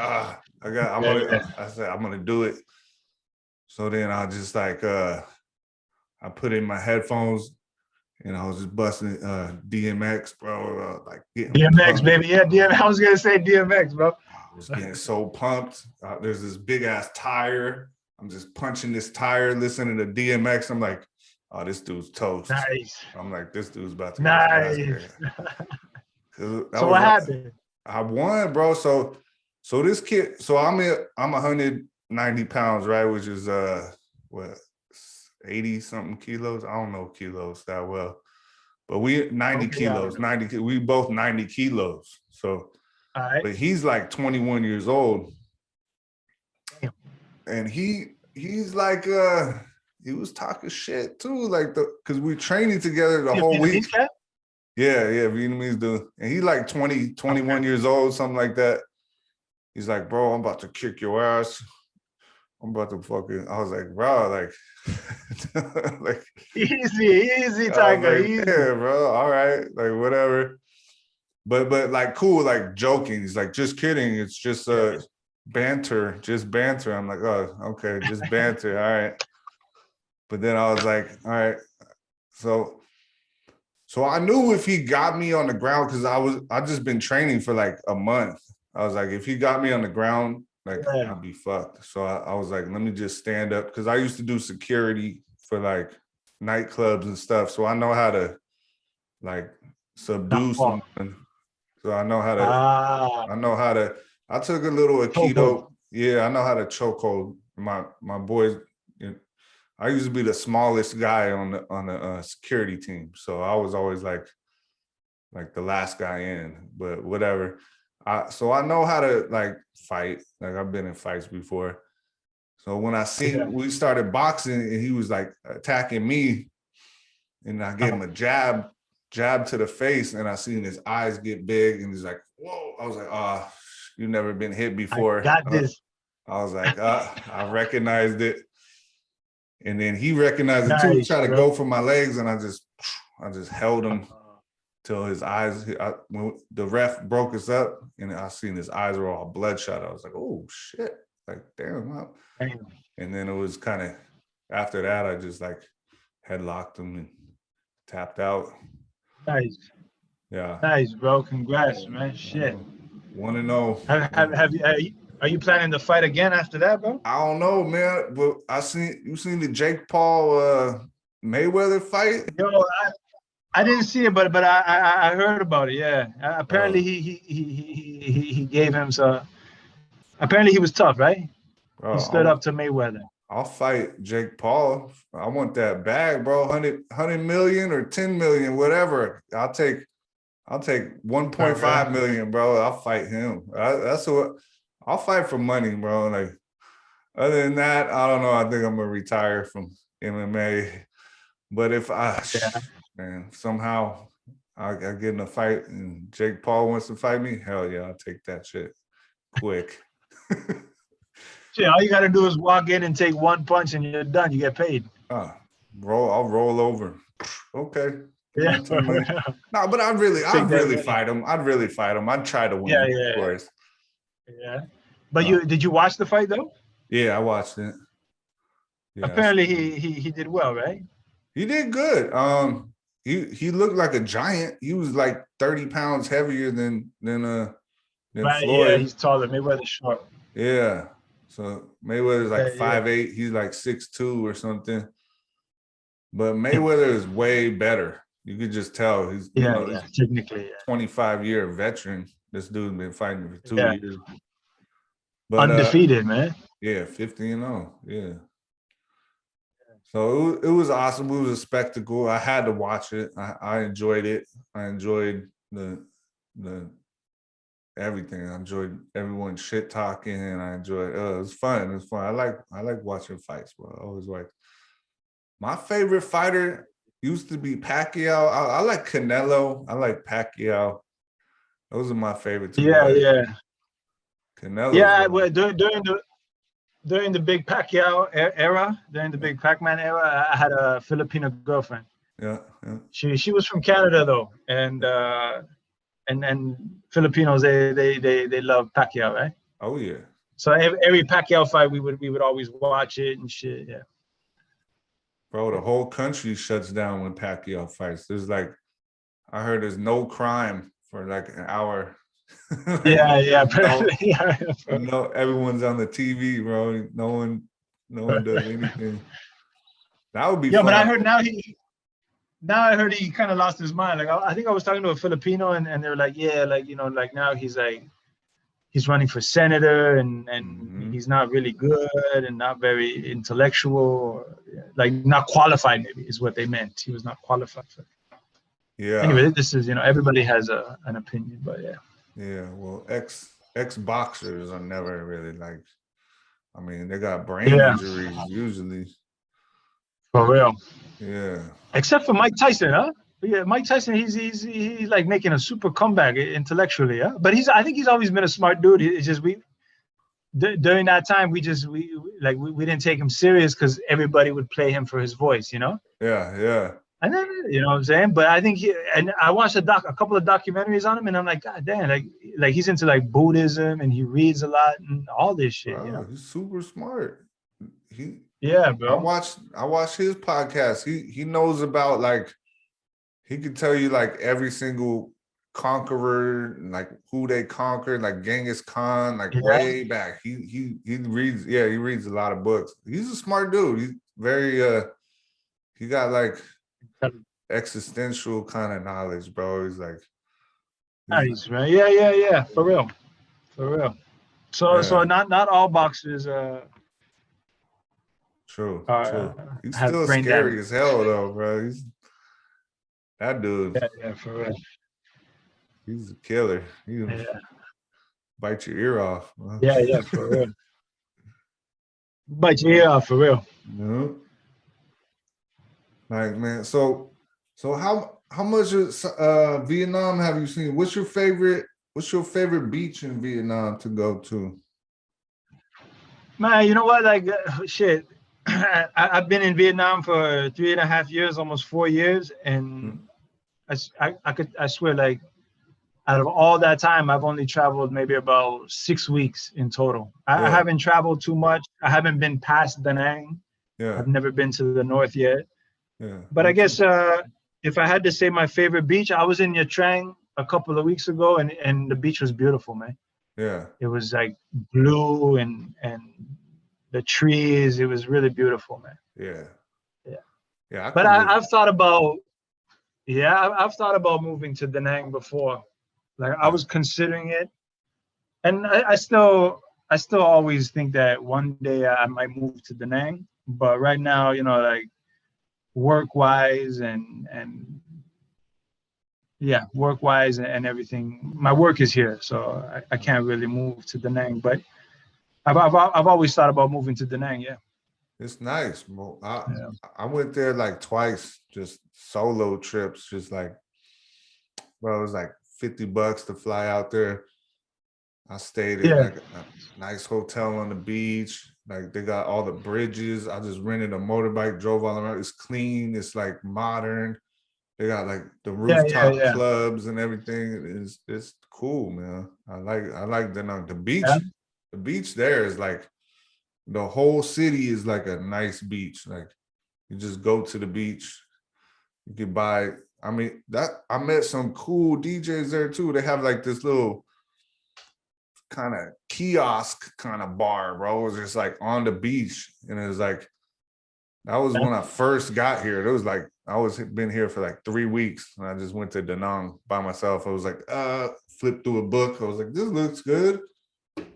yeah, yeah. I said I'm gonna do it. So then I just like I put in my headphones and I was just busting DMX, bro, like getting DMX, pumped. baby. Yeah, DMX. I was gonna say DMX, bro. I was getting so pumped. There's this big ass tire. I'm just punching this tire, listening to DMX. I'm like, oh, this dude's toast. Nice, I'm like, this dude's about to get his ass nice. kicked. 'Cause that So was what like, happened? I won, bro. So this kid, so I'm 190 pounds, right? Which is what 80 something kilos. I don't know kilos that well, but we 90 Okay, yeah. kilos, 90. We both 90 kilos. So, All right. but he's like 21 years old, Damn. and he's like he was talking shit too, like because we're training together the You whole Vietnamese week. cat? Yeah, Vietnamese dude, and he's like 20, Okay. 21 years old, something like that. He's like, bro, I'm about to kick your ass. I'm about to fucking. I was like, bro, like, like, Easy, easy, I was Tiger, like, easy. yeah, bro, all right, like whatever. But like cool, like joking. He's like, just kidding. It's just Yeah. banter, just banter. I'm like, oh, okay, just banter. All right. But then I was like, all right. So I knew if he got me on the ground, because I just been training for like a month. I was like, if he got me on the ground, like Yeah. I'd be fucked. So I was like, let me just stand up, because I used to do security for like nightclubs and stuff. So I know how to like Not subdue far. someone. So Ah, I took a little chokehold. Aikido. Yeah, I know how to chokehold. My boys, you know, I used to be the smallest guy on the security team. So I was always like the last guy in, but whatever. So I know how to like fight. Like I've been in fights before. So when Yeah. we started boxing and he was like attacking me, and I gave him a jab to the face, and I seen his eyes get big, and he's like, "Whoa!" I was like, "Oh, you've never been hit I before." got this. I was like, I recognized it, and then he recognized it too. He Nice, tried to bro. go for my legs, and I just held him till his eyes. When the ref broke us up, and I seen his eyes were all bloodshot. I was like, "Oh shit!" Like, damn. Wow. Damn. And then it was kind of after that, I just like headlocked him and tapped out. Nice, Yeah. nice, bro. Congrats, man. Shit. 1-0. Are you planning to fight again after that, bro? I don't know, man, but you seen the Jake Paul Mayweather fight? Yo, I didn't see it, but I heard about it. Yeah. Apparently Bro, he gave him some. Apparently he was tough, right? He bro, stood up to Mayweather. I'll fight Jake Paul. I want that bag, bro. 100 million or 10 million, whatever. I'll take 1.5 million, bro. I'll fight him. That's what I'll fight for money, bro. Like other than that, I don't know. I think I'm gonna retire from MMA. But if man, somehow I get in a fight and Jake Paul wants to fight me, hell yeah, I'll take that shit quick. Yeah, all you got to do is walk in and take one punch and you're done. You get paid. I'll roll over. Okay. Yeah. No, but I'd really fight him. I'd really fight him. I'd try to win, of course. Yeah. But did you watch the fight though? Yeah, I watched it. Yeah, apparently he did well, right? He did good. He looked like a giant. He was like 30 pounds heavier than right, Floyd. Yeah, he's taller. Mayweather's short. Yeah. So Mayweather's like 5'8". He's like 6'2" or something. But Mayweather is way better. You could just tell he's technically 25-year veteran. This dude's been fighting for 2 years. But undefeated, man. Yeah, 50-0. Yeah. So it was awesome. It was a spectacle. I had to watch it. I enjoyed it. I enjoyed the everything. I enjoyed everyone shit talking, and I enjoyed. It was fun. It was fun. I like watching fights, bro. I always like. My favorite fighter used to be Pacquiao. I like Canelo. I like Pacquiao. Those are my favorite two guys. Canelo. Yeah, well, during the big Pacquiao era, during the big Pac-Man era, I had a Filipino girlfriend. Yeah. She was from Canada though, and Filipinos they love Pacquiao, right? Oh yeah. So every Pacquiao fight we would always watch it and shit. Yeah. Bro, the whole country shuts down when Pacquiao fights. There's like, I heard there's no crime for like an hour. No, everyone's on the TV, bro. No one does anything. That would be fun. But I heard I heard he kind of lost his mind. Like I think I was talking to a Filipino and they were like, like now he's running for senator and he's not really good and not very intellectual, like not qualified maybe is what they meant. He was not qualified for it. Yeah. Anyway, this is, everybody has an opinion, but yeah. Yeah, well, ex boxers are never really like. I mean, they got brain injuries usually. For real. Yeah. Except for Mike Tyson, huh? Yeah, Mike Tyson, he's like making a super comeback intellectually, huh? But I think he's always been a smart dude. It's just during that time we didn't take him serious because everybody would play him for his voice, Yeah. And then, you know what I'm saying? But I think and I watched a couple of documentaries on him, and I'm like, God damn, like he's into like Buddhism and he reads a lot and all this shit. Wow, he's super smart. Bro. I watched his podcast. He knows about like, he could tell you like every single conqueror, like who they conquered, like Genghis Khan, like way back. He reads, he reads a lot of books. He's a smart dude. He's very he got like existential kind of knowledge, bro. He's like nice, right? Yeah. For real. So not all boxers True. He's still scary as hell though, bro. That dude. Yeah, for real. He's a killer. He'll bite your ear off. Yeah, for real. Bite your ear off, for real. Yeah. Like, man, so how much of Vietnam have you seen? What's your favorite beach in Vietnam to go to? Man, you know what? Like, shit. I've been in Vietnam for 3.5 years, almost 4 years, and I swear, like, out of all that time, I've only traveled maybe about 6 weeks in total. I haven't traveled too much. I haven't been past Da Nang. Yeah. I've never been to the north yet. Yeah. But I guess if I had to say my favorite beach, I was in Nha Trang a couple of weeks ago, and the beach was beautiful, man. Yeah. It was like blue and the trees. It was really beautiful, man. Yeah. But I've thought about moving to Da Nang before. Like I was considering it, and I still I still always think that one day I might move to Da Nang, but right now, like work wise and yeah, work wise and everything. My work is here, so I can't really move to Da Nang. But I've always thought about moving to Da Nang. Yeah. It's nice, bro. Yeah. I went there like twice, just solo trips, just like, bro, it was like $50 to fly out there. I stayed at Yeah. like a nice hotel on the beach. Like they got all the bridges. I just rented a motorbike, drove all around. It's clean. It's like modern. They got like the Yeah. Yeah. rooftop Yeah. clubs and everything. It's cool, man. I like the Yeah. beach. The beach there is like the whole city is like a nice beach. Like you just go to the beach. You could buy. I mean that I met some cool DJs there too. They have like this little kind of kiosk kind of bar, bro. It was just like on the beach, and it was like that was when I first got here. It was like I was been here for like 3 weeks, and I just went to Da Nang by myself. I was like, flipped through a book. I was like, this looks good.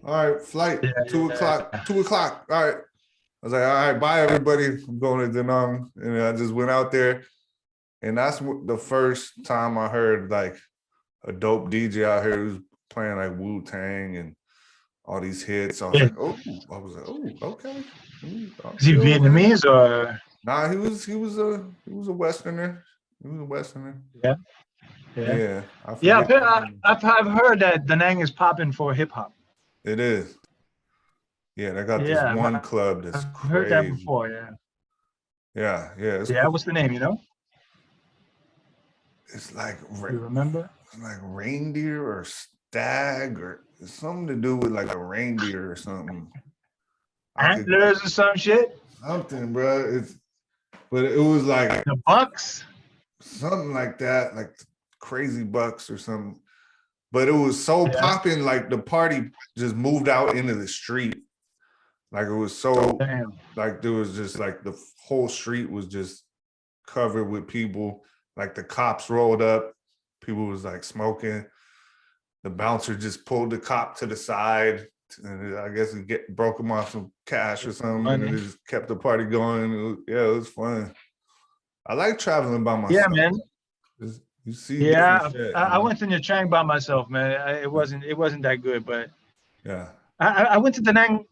All right, flight Yeah. 2 o'clock. 2 o'clock. All right. I was like, all right, bye everybody. I'm going to Da Nang, and I just went out there, and that's the first time I heard like a dope DJ out here who's playing like Wu-Tang and all these hits. I was Yeah. like, oh, okay. I'll Is he chill with him. Vietnamese or? Nah, he was a Westerner. He was a Westerner. Yeah. Yeah. Yeah, I Yeah. forget. I've heard that Da Nang is popping for hip hop. It is. Yeah, they got this Yeah. one club that's I've heard that crazy. before. Yeah. Yeah, it's Yeah. cool. What's the name? It's like You remember? reindeer or stag or it's something to do with like a reindeer or something. Antlers or some shit. Something, bro. But it was like The Bucks. something like that, like Crazy Bucks or something. But it was so popping, like the party just moved out into the street. Like it was so, Damn. like there was just like the whole street was just covered with people. Like the cops rolled up, people was like smoking. The bouncer just pulled the cop to the side, and I guess he broke him off some cash or something, and it just kept the party going. It was fun. I like traveling by myself. Yeah, man. You see Yeah, different shit. I went to Nha Trang by myself, man. It wasn't that good, but Yeah. I went to Da Nang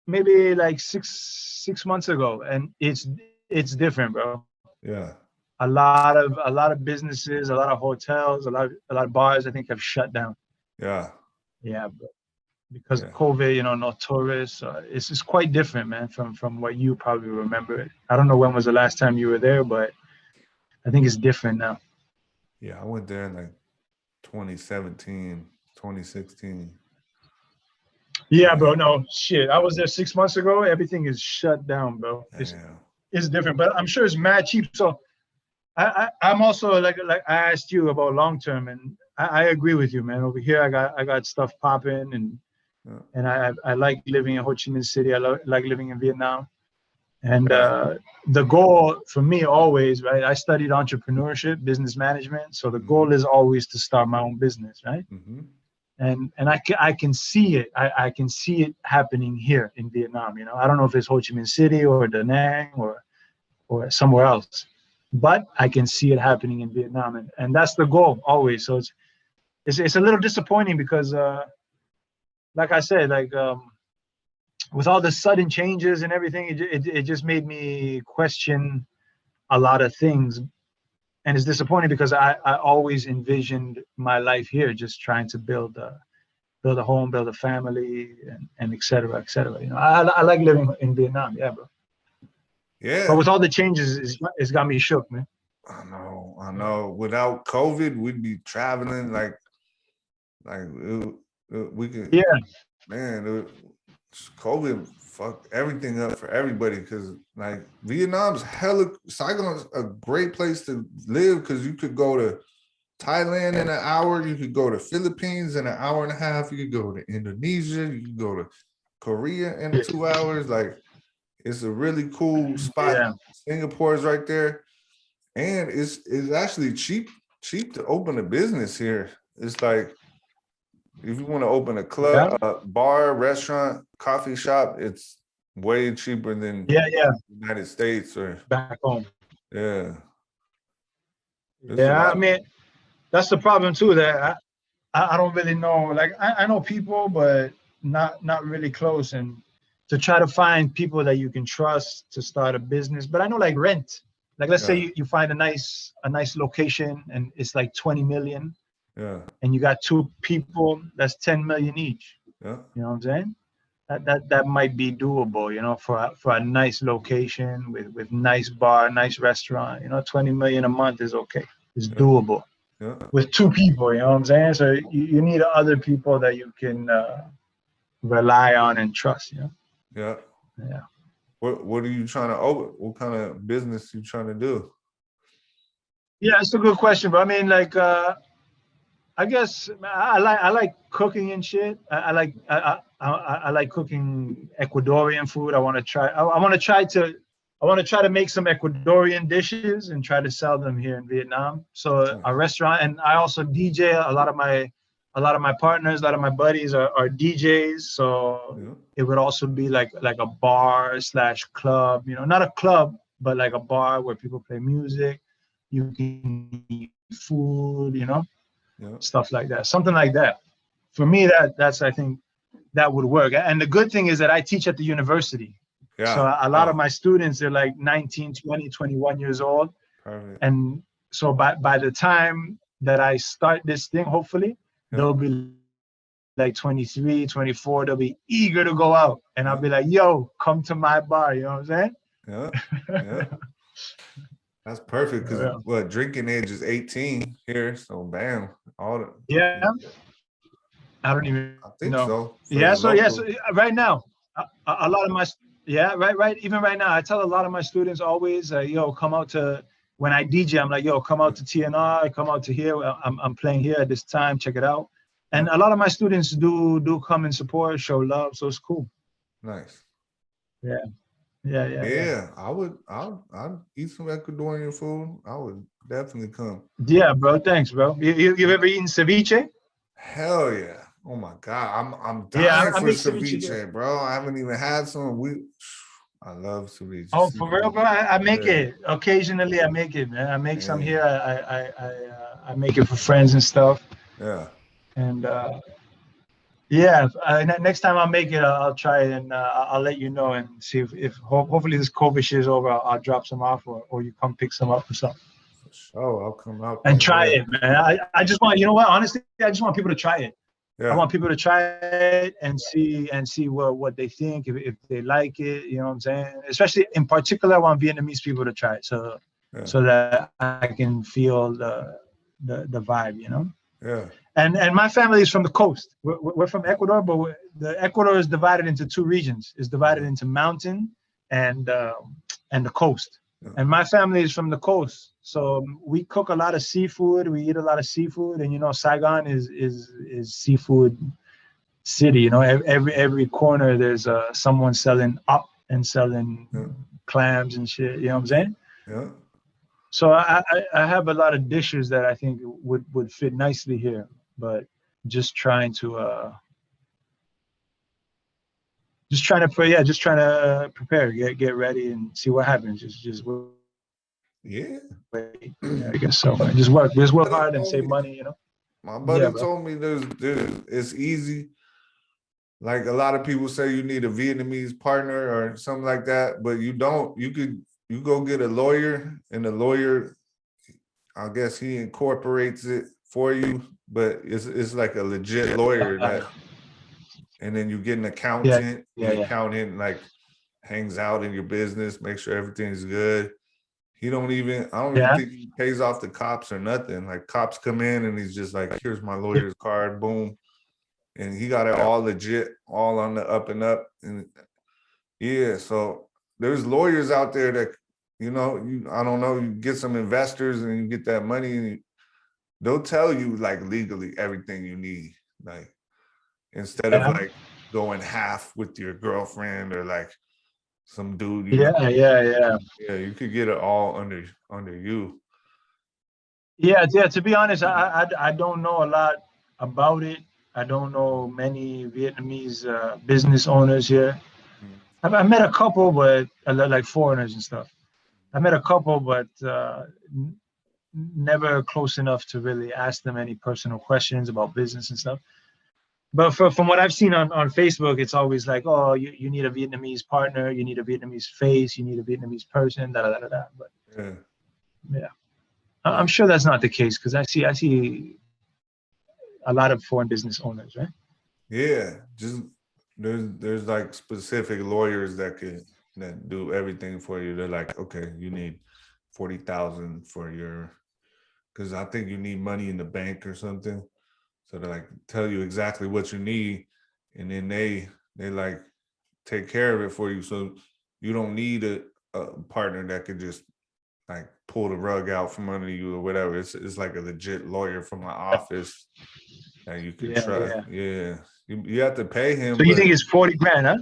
maybe like six months ago, and it's different, bro. Yeah. A lot of businesses, a lot of hotels, a lot of bars, I think have shut down. Yeah. Yeah, but because of COVID, no tourists. It's quite different, man, from what you probably remember. I don't know when was the last time you were there, but I think it's different now. Yeah, I went there in like 2017, 2016. Yeah, bro. No shit. I was there 6 months ago. Everything is shut down, bro. It's different, but I'm sure it's mad cheap. So I'm also like I asked you about long term, and I agree with you, man. Over here, I got stuff popping, and I like living in Ho Chi Minh City. I like living in Vietnam, and the goal for me always, right? I studied entrepreneurship, business management, so the goal is always to start my own business, right? Mm-hmm. And I can see it. I can see it happening here in Vietnam. I don't know if it's Ho Chi Minh City or Da Nang or somewhere else, but I can see it happening in Vietnam, and that's the goal always. So it's a little disappointing because, like I said, with all the sudden changes and everything, it just made me question a lot of things, and it's disappointing because I always envisioned my life here, just trying to build a home, build a family, and et cetera, et cetera. I like living in Vietnam, yeah, bro. Yeah. But with all the changes, it's got me shook, man. I know. Without COVID, we'd be traveling like we could. Yeah. Man, COVID fucked everything up for everybody because like Vietnam's Saigon's a great place to live because you could go to Thailand in an hour, you could go to Philippines in an hour and a half, you could go to Indonesia, you could go to Korea in 2 hours. Like it's a really cool spot. Yeah. Singapore is right there. And it's actually cheap to open a business here. It's like if you want to open a Yeah. club, a bar, restaurant, coffee shop, it's way cheaper than Yeah. United States or Back home. yeah. There's a Yeah. I lot. mean, that's the problem too. That I don't really know. Like I know people, but not really close. And to try to find people that you can trust to start a business. But I know like rent. Like let's say Yeah, you find a nice location and it's like 20 million, yeah, and you got two people, that's 10 million each. yeah, You know what I'm saying? That might be doable, for a nice location with nice bar, nice restaurant. 20 million a month is okay. It's yeah, doable yeah, with two people. You know what I'm saying? So you need other people that you can rely on and trust. yeah. Yeah. What are you trying to open? What kind of business you trying to do? Yeah, it's a good question, but I mean, like, I guess I like cooking and shit. I like cooking Ecuadorian food. I want to try to make some Ecuadorian dishes and try to sell them here in Vietnam. So Yeah, a restaurant, and I also DJ. A lot of my partners, a lot of my buddies are DJs. So yeah, it would also be like a bar slash club. Not a club, but like a bar where people play music. You can eat food. yeah, Stuff like that, something like that. For me, that's I think that would work. And the good thing is that I teach at the university, so yeah. a lot of Oh, my students, they're like 19, 20, 21 years old, perfect. and so by the time that I start this thing, hopefully Yeah, they'll be like 23, 24. They'll be eager to go out, and I'll yeah, be like, yo, come to my bar. You know what I'm yeah, yeah. saying? That's perfect because Yeah. what drinking age is 18 here, so bam, all the Yeah, I don't even I think know. so for Yeah, the so local. right now, a lot of my yeah, right, even right now, I tell a lot of my students always, yo, come out to when I DJ. I'm like, yo, come out to TNR, come out to here. I'm playing here at this time. Check it out. Yeah, And a lot of my students do come and support, show love, so it's cool. nice. Yeah, yeah. Yeah, I'd eat some Ecuadorian food. I would definitely come. Yeah, bro. Thanks, bro. You've ever eaten ceviche? Hell yeah. Oh my God. I'm Yeah, dying I for make ceviche here. ceviche, bro. I haven't even had some. I love ceviche. Oh, for real, Seafood. bro. I make Yeah, it occasionally. I make it, man. I make some man. here. I make it for friends and stuff. Yeah. And yeah, next time I make it, I'll try it, and I'll let you know and see if hopefully this COVID shit is over. I'll drop some off, or you come pick some up or something For sure. I'll come out and there. try Yeah. it, man. I just want, what, honestly, I just want people to try it. I Yeah. want people to try it and see what they think, if they like it. You know what I'm saying? Especially in particular, I want Vietnamese people to try it, Yeah. so that I can feel the vibe. Yeah. And my family is from the coast. We're from Ecuador, but the Ecuador is divided into two regions. It's divided Yeah. into mountain and the coast. Yeah. And my family is from the coast, so we cook a lot of seafood. We eat a lot of seafood, and Saigon is seafood city. Every corner there's someone selling up and selling Yeah. clams and shit. You know what I'm saying? Yeah. So I have a lot of dishes that I think would fit nicely here, but just trying to just trying to prepare, get ready, and see what happens. Just Yeah. wait. Yeah, I guess so. Man. Just work Buddy hard and told save me- money. My Yeah, buddy bro. told me there's it's easy. Like a lot of people say you need a Vietnamese partner or something like that, but you don't. You go get a lawyer, and the lawyer, I guess he incorporates it for you, but it's like a legit lawyer that, and then you get an Yeah, accountant. The yeah. accountant like hangs out in your business, make sure everything's good. I don't even Yeah. think he pays off the cops or nothing. Like cops come in and he's just like, here's my lawyer's card, boom. And he got it all legit, all on the up and up. And yeah, so there's lawyers out there that, I don't know, you get some investors and you get that money and they'll tell you like legally everything you need. Like instead of Yeah. like going half with your girlfriend or like some dude Yeah. you could get it all under you. Yeah. To be honest, I don't know a lot about it. I don't know many Vietnamese business owners here. Mm. I met a couple, but like foreigners and stuff. I met a couple, but never close enough to really ask them any personal questions about business and stuff. But from what I've seen on Facebook, it's always like, oh, you need a Vietnamese partner, you need a Vietnamese face, you need a Vietnamese person, da da da da. But Yeah. yeah, Yeah. I'm sure that's not the case because I see a lot of foreign business owners, right? Yeah. Just there's like specific lawyers that do everything for you. They're like, okay, you need 40,000 for your, because I think you need money in the bank or something. So they like tell you exactly what you need, and then they like take care of it for you. So you don't need a partner that could just like pull the rug out from under you or whatever. It's like a legit lawyer from my office that you can Yeah, trust. yeah. Yeah. You have to pay So him, you think but it's 40 grand, huh?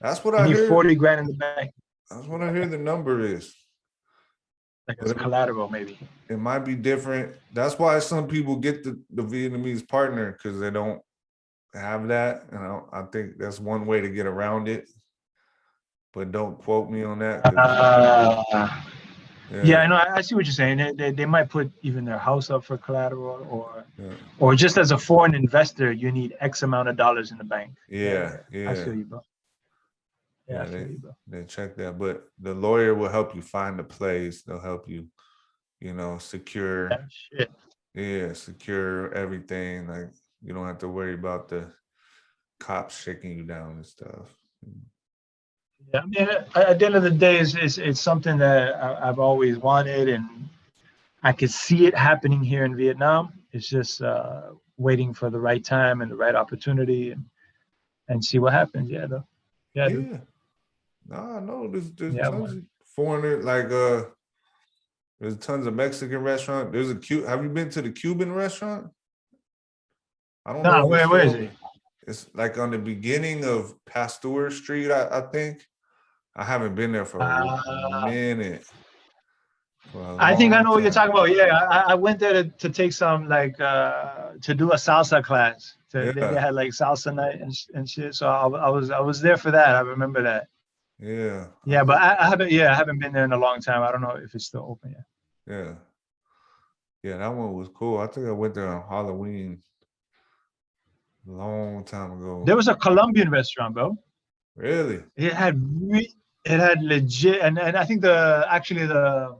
that's what You I need heard. 40 grand in the bank, That's what I hear the number is. like But as collateral, maybe. it might be different. That's why some people get the Vietnamese partner, because they don't have that. And I think that's one way to get around it. But don't quote me on that, because Yeah, yeah, I know. I see what you're saying. They might put even their house up for collateral, yeah, or just as a foreign investor, you need X amount of dollars in the bank. Yeah, yeah, yeah. I yeah, feel you, bro. Yeah, I yeah. feel you, bro. They check that, but the lawyer will help you find the place. They'll help you, secure. Yeah, shit. Yeah, secure everything. Like you don't have to worry about the cops shaking you down and stuff. Yeah, I mean, at the end of the day, it's something that I've always wanted, and I could see it happening here in Vietnam. It's just waiting for the right time and the right opportunity, and see what happens. Yeah, though. Yeah, dude. Yeah, no, there's Yeah, tons man. of foreigner, like there's tons of Mexican restaurant. There's a cute. Have you been to the Cuban restaurant? I don't know Nah, if it's where still is it? open. It's like on the beginning of Pasteur Street, I think. I haven't been there for a Uh, minute, for a I think I long know what you're time. talking about. Yeah, I went there to take some like to do a salsa class. They Yeah, had like salsa night and shit. So I was there for that. I remember that. yeah, I Yeah, but think, I haven't been there in a long time. I don't know if it's still open yet. yeah, yeah. That one was cool. I think I went there on Halloween a long time ago. There was a Colombian restaurant, bro. Really? It had it had legit, and I think the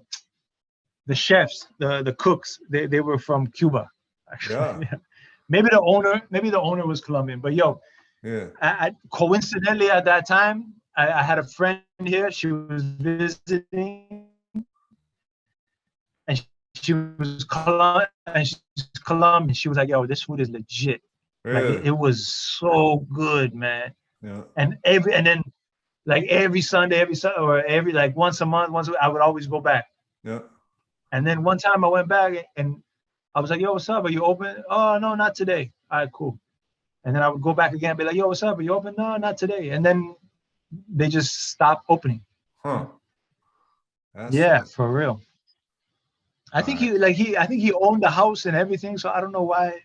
chefs, the cooks, they were from Cuba, actually. Yeah, Yeah. Maybe the owner was Colombian, but yo, yeah. coincidentally at that time, I had a friend here. She was visiting, and she was Colombian. She was like, "Yo, this food is legit. Like it, Really? it was so good, man." Yeah, And then like every Sunday, or every like once a month, I would always go back. yeah. And then one time I went back and I was like, "Yo, what's up? Are you open?" "Oh, no, not today." "All right, cool." And then I would go back again and be like, "Yo, what's up? Are you open?" "No, not today." And then they just stopped opening. Huh. That's Yeah, for real. I all think right. he owned the house and everything, so I don't know why.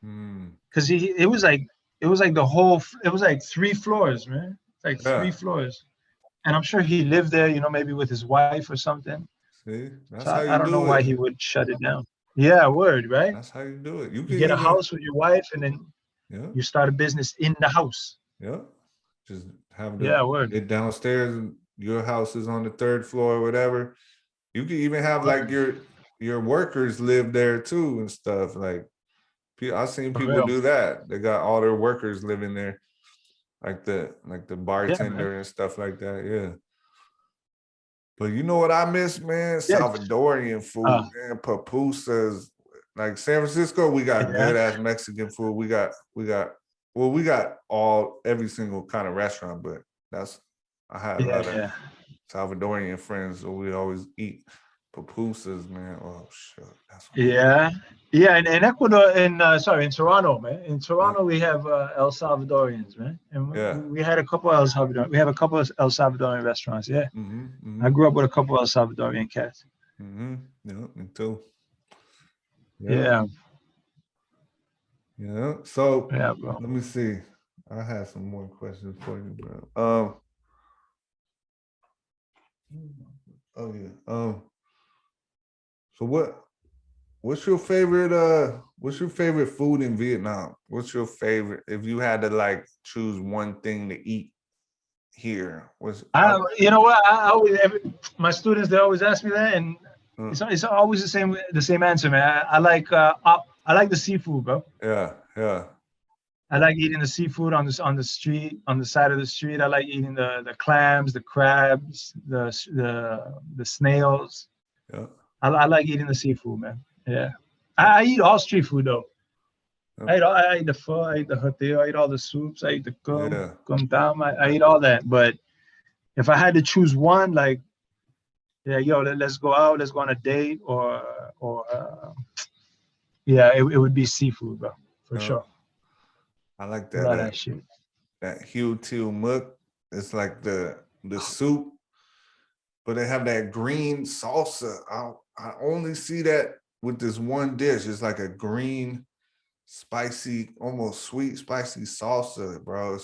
Hmm. Because it was like it was like 3 floors, man. It's like three Yeah. floors. And I'm sure he lived there, maybe with his wife or something. See, So that's how I you don't know do why it. he would shut it down. Yeah, word, right? That's how you do it. You You can get a even, house with your wife and then yeah, you start a business in the house. yeah. Just have Yeah, word. it downstairs. And your house is on the third floor or whatever. You can even have like Word. your workers live there too and stuff. Like I've seen For people real. do that. They got all their workers living there, like the Yeah, man. bartender and stuff like that. Yeah. But you know what I miss, man? Yeah. Salvadorian Uh, food, man. Pupusas. Like San Francisco, we got yeah. good ass Mexican food. We got every single kind of restaurant, but I had a Yeah, lot of yeah. Salvadorian friends, so we always eat pupusas, man. Oh shit, that's what Yeah. Yeah, in Ecuador, in Toronto, man. In yeah, Toronto, we have El Salvadorians, man, and yeah. we had a couple El Salvador. We have a couple of El Salvadorian restaurants. Yeah, Mm-hmm. I Mm-hmm. grew up with a couple of El Salvadorian cats. Mm-hmm. Yeah, me too. Yeah. Yeah, Yeah. So Yeah, bro. let me see. I have some more questions for you, bro. Oh yeah. So what's your favorite food in Vietnam? What's your favorite if you had to like choose one thing to eat here? You know what? My students they always ask me that, and uh, it's always the same answer, man. I like the seafood, bro. yeah, yeah, I like eating the seafood on the street, on the side of the street. I like eating the clams, the crabs, the snails. yeah, I like eating the seafood, man. Yeah, yeah, I eat all street food though. yeah. I eat the pho, I eat the hotel, I eat all the soups, I eat the Yeah. kum tam, I eat all that. But if I had to choose one, like, yeah, yo, let's go out, let's go on a date, or yeah, it would be seafood, bro, for Yeah. sure. I like I love that shit. that Hue Till Muk. It's like the soup, but they have that green salsa. I only see that with this one dish. It's like a green, spicy, almost sweet, spicy salsa, bro.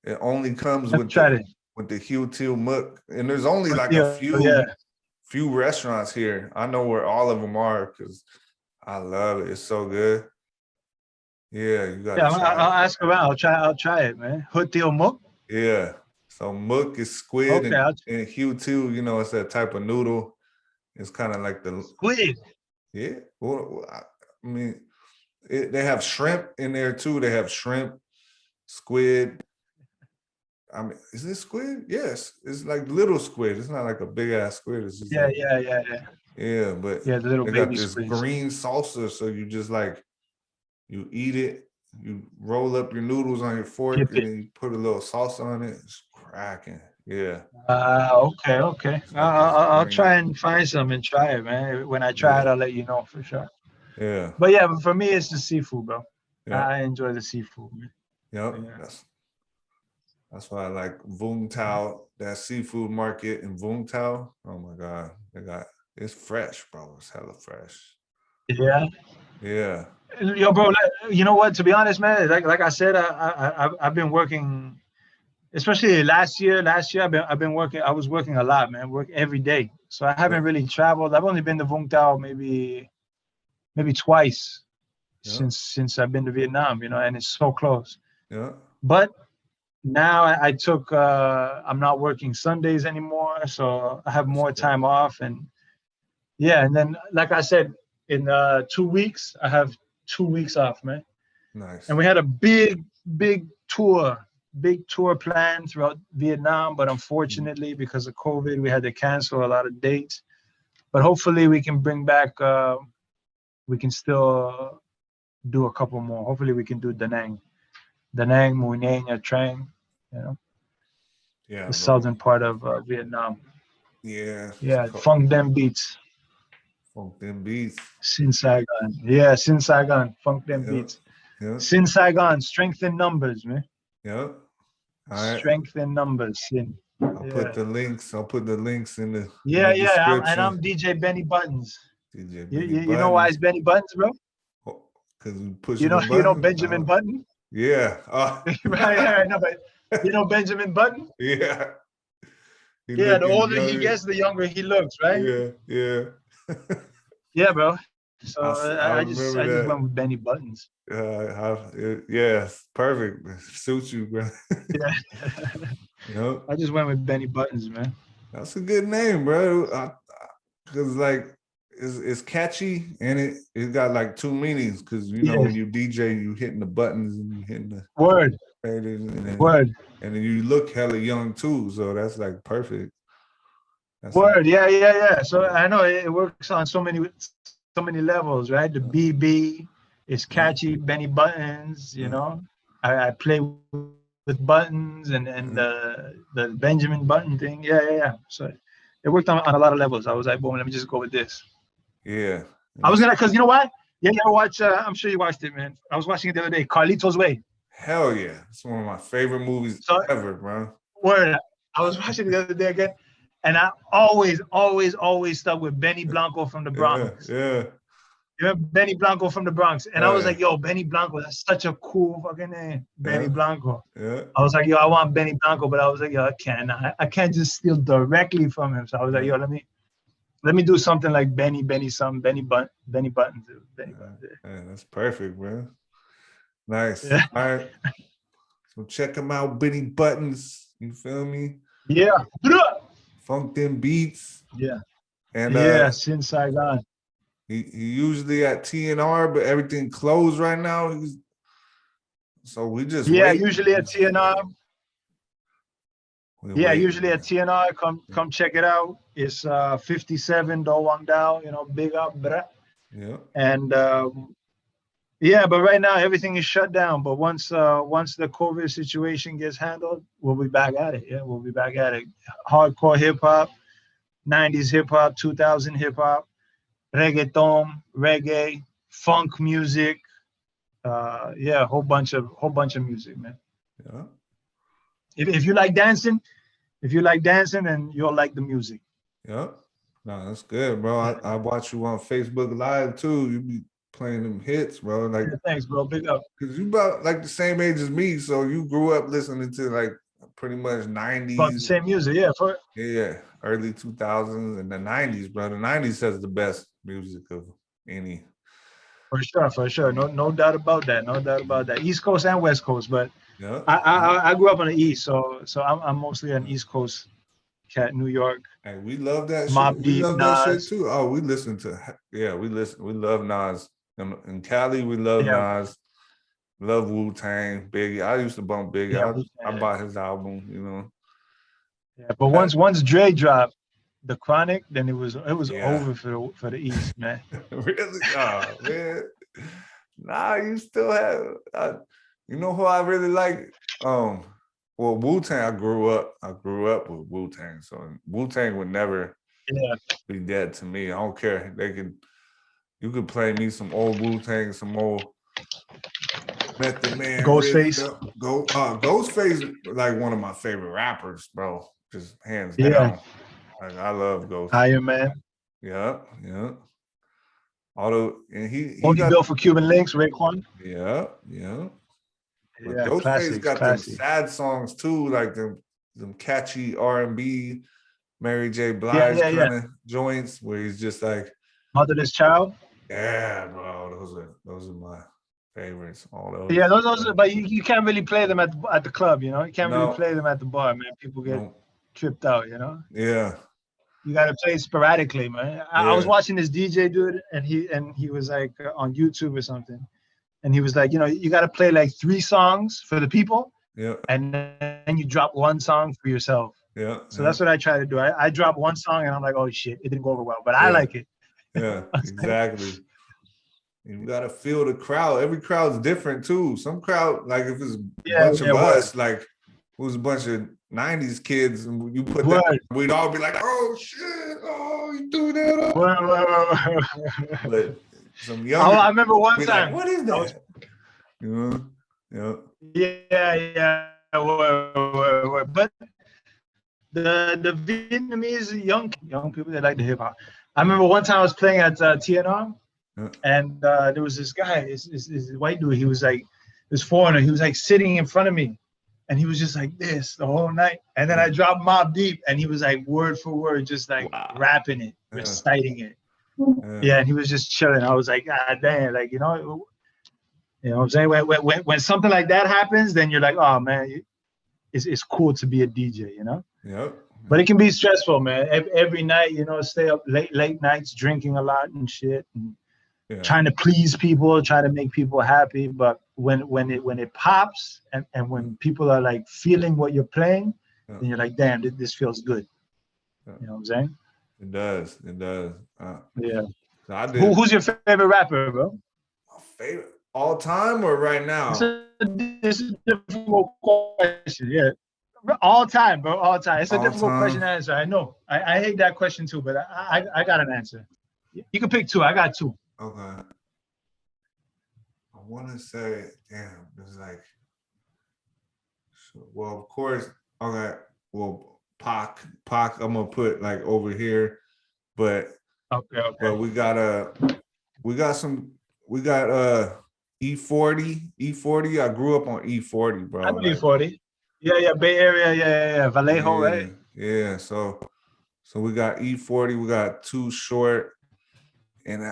It only comes I've tried it. with the Hue Till Muk, and there's only like a Yeah, yeah, few restaurants here. I know where all of them are because I love it. It's so good. Yeah, you got to yeah. try I'll it. ask around. I'll try it, man. Hotel muk. Yeah. So Muk is squid Okay, and Hue too, it's that type of noodle. It's kind of like the squid. yeah. Well, I mean, they have shrimp in there too. They have shrimp, squid. I mean, is this squid? Yes, it's like little squid. It's not like a big ass squid. It's just Yeah, like yeah, yeah, yeah. yeah, but Yeah, the little they got baby this squids. green salsa, so you just like you eat it, you roll up your noodles on your fork, Dip and it. then you put a little salsa on it. It's cracking. Yeah, Okay, okay. it's like this I'll green. try and find some and try it, man. When I try it, Yeah, I'll let you know for sure. yeah, But yeah, but for me, it's the seafood, bro. yeah, I enjoy the seafood, man. yeah. Yeah. That's why I like Vung Tao, that seafood market in Vung Tao. Oh my God, it's fresh, bro. It's hella fresh. Yeah. Yeah, Yo, bro, you know what? To be honest, man, like I said, I've been working, especially last year. Last year, I've been working. I was working a lot, man. Work every day, so I yeah, haven't really traveled. I've only been to Vung Tau maybe twice yeah, since I've been to Vietnam. And it's so close. yeah. But now I took. I'm not working Sundays anymore, so I have That's more good. time off, and yeah, and then like I said, in 2 weeks I have 2 weeks off, man. And Nice. we had a big tour planned throughout Vietnam, but Mhm. unfortunately, because of COVID, we had to cancel a lot of dates. But hopefully, we can bring back. We can still do a couple more. Hopefully, we can do Da Nang, Mui Nang, Nha Trang. You know, Yeah, the bro. southern part of Vietnam. Yeah, it's Yeah, called Funk Dem Beats, Funk Them Beats. Sin Saigon. Yeah, Sin Saigon, Funk Dem Yeah, Beats. yeah, Sin Saigon, strength in numbers, man. yeah. All right. Strength in numbers, Sin. Yeah. I'll put the links in Yeah, the yeah. And description. I'm DJ Benny Buttons. DJ You, Benny you, you know why Buttons. it's Benny Buttons, bro? Because we You pushing the know you know button. Benjamin Button? Yeah. Right, yeah, I know, but you know Benjamin Button? Yeah. He Yeah, the looking older he younger. gets, the younger he looks, right? Yeah, yeah. Yeah, bro. So I I just remember went with Benny Buttons. yeah, perfect. Suits you, bro. Yeah. Yep. I just went with Benny Buttons, man. That's a good name, bro. Cause like it's catchy and it got like two meanings. Cause Yeah. when you DJ, you hitting the buttons and you hitting the Word. faders Word. and then you look hella young too. So that's like perfect. That's like Word. Yeah, yeah, yeah. So I know it works on so many levels, right? The BB is yeah, catchy, Benny Buttons, yeah, I play with buttons and yeah, the Benjamin Button thing. Yeah, yeah, yeah. So it worked on a lot of levels. I was like, boom, let me just go with this. yeah. I And was it's gonna, cause you know what? Yeah, you ever watch? I'm sure you watched it, man. I was watching it the other day, Carlito's Way. hell yeah. It's one of my favorite movies So ever, bro. word, I was watching it the other day again, and I always stuck with Benny Blanco from the Yeah, Bronx. yeah. You're Benny Blanco from the Bronx. And I was Yeah. like, yo, Benny Blanco, that's such a cool fucking name. Benny Yeah. Blanco. Yeah. I was like, yo, I want Benny Blanco, but I was like, yo, I can't just steal directly from him. So I was like, yo, let me do something like Benny something, Benny Buttons. Benny Buttons. Yeah, that's perfect, bro. Nice. Yeah. All right. So check him out, Benny Buttons. You feel me? Yeah. Funk them beats. Yeah. And Yeah, since Saigon. he usually at TNR, but everything closed right now. So we just wait. Usually at TNR. Yeah, usually at TNR. Come check it out. It's 57 Do Wang Dao, big up, bruh. Yeah. And yeah, but right now everything is shut down. But once the COVID situation gets handled, we'll be back at it. Yeah, we'll be back at it. Hardcore hip hop, 90s hip hop, 2000 hip hop, reggaeton, reggae, funk music. Yeah, a whole bunch of music, man. Yeah. If you like dancing, then you'll like the music. Yeah. No, that's good, bro. I watch you on Facebook Live too. You be playing them hits, bro. Like, yeah, thanks, bro. Big up. Cause you about like the same age as me, so you grew up listening to like pretty much About the 90s. same music, yeah. Yeah, early 2000s and the 90s, bro. The 90s has the best music of any. For sure. No doubt about that. No doubt about that. East Coast and West Coast, but Yeah. I grew up on the East, so I'm mostly an East Coast cat, New York. Hey, we love that Mobb shit. We Deep, love that shit Nas. too. Oh, we listen to we love Nas. In Cali, we love Nas. Love Wu-Tang, Biggie. I used to bump Biggie. Yeah, I bought his album, Yeah, but once Dre dropped The Chronic, then it was over for the East, man. Really? Oh man. Nah, you still have you know who I really like? Well, Wu-Tang, I grew up with Wu-Tang. So Wu-Tang would never be dead to me. I don't care. You could play me some old Wu-Tang, some old Method Man, Ghostface. Ghostface, like one of my favorite rappers, bro. Just hands down. Like, I love Ghostface. Iron Man. Yeah. Although, and he Only got built for Cuban links, Quan. Yeah. But Yeah, Ghostface got them classics. sad songs too, like them catchy R&B, Mary J. Blige kind of joints where he's just like Motherless Child. Yeah, bro. Those are my favorites. All those. Yeah, those are, but you can't really play them at the club, You can't really play them at the bar, man. People get tripped out, Yeah. You got to play sporadically, man. I was watching this DJ dude, and he was like on YouTube or something, and he was like, you got to play like 3 songs for the people, and then you drop 1 song for yourself. Yeah. So that's what I try to do. I drop 1 song, and I'm like, oh shit, it didn't go over well, but I like it. Yeah, exactly. And you gotta feel the crowd. Every crowd's different too. Some crowd, like if it's a bunch of us, like it was a bunch of 90s kids, and you put that, we'd all be like, oh shit, oh, you do that. But some younger, I remember one time. Like, what is that? Yeah. But the Vietnamese young people, they like the hip hop. I remember one time I was playing at TNR, and there was this guy, this white dude. He was like this foreigner. He was like sitting in front of me, and he was just like this the whole night. And then I dropped Mobb Deep, and he was like word for word, just like rapping it, reciting it. Yeah, and he was just chilling. I was like, God damn, like you know what I'm saying? When something like that happens, then you're like, oh man, it's cool to be a DJ, Yep. But it can be stressful, man. Every night, stay up late nights, drinking a lot and shit, and trying to please people, trying to make people happy. But when it pops and when people are like feeling what you're playing, then you're like, damn, this feels good. You know what I'm saying? It does. Yeah. So Who's your favorite rapper, bro? My favorite all time or right now? This is a difficult question. Yeah. All time, bro. All time. It's a difficult question to answer. I know. I hate that question too, but I got an answer. You can pick 2. I got 2. Okay. I want to say, damn, it's like, well, of course, okay. Well, Pac, I'm gonna put like over here, but okay. But we gotta we got E40. E40. I grew up on E40, I bro. know Like, E40. Yeah, Bay Area. Yeah. Vallejo, yeah, right? yeah. So we got E40. We got Too Short, and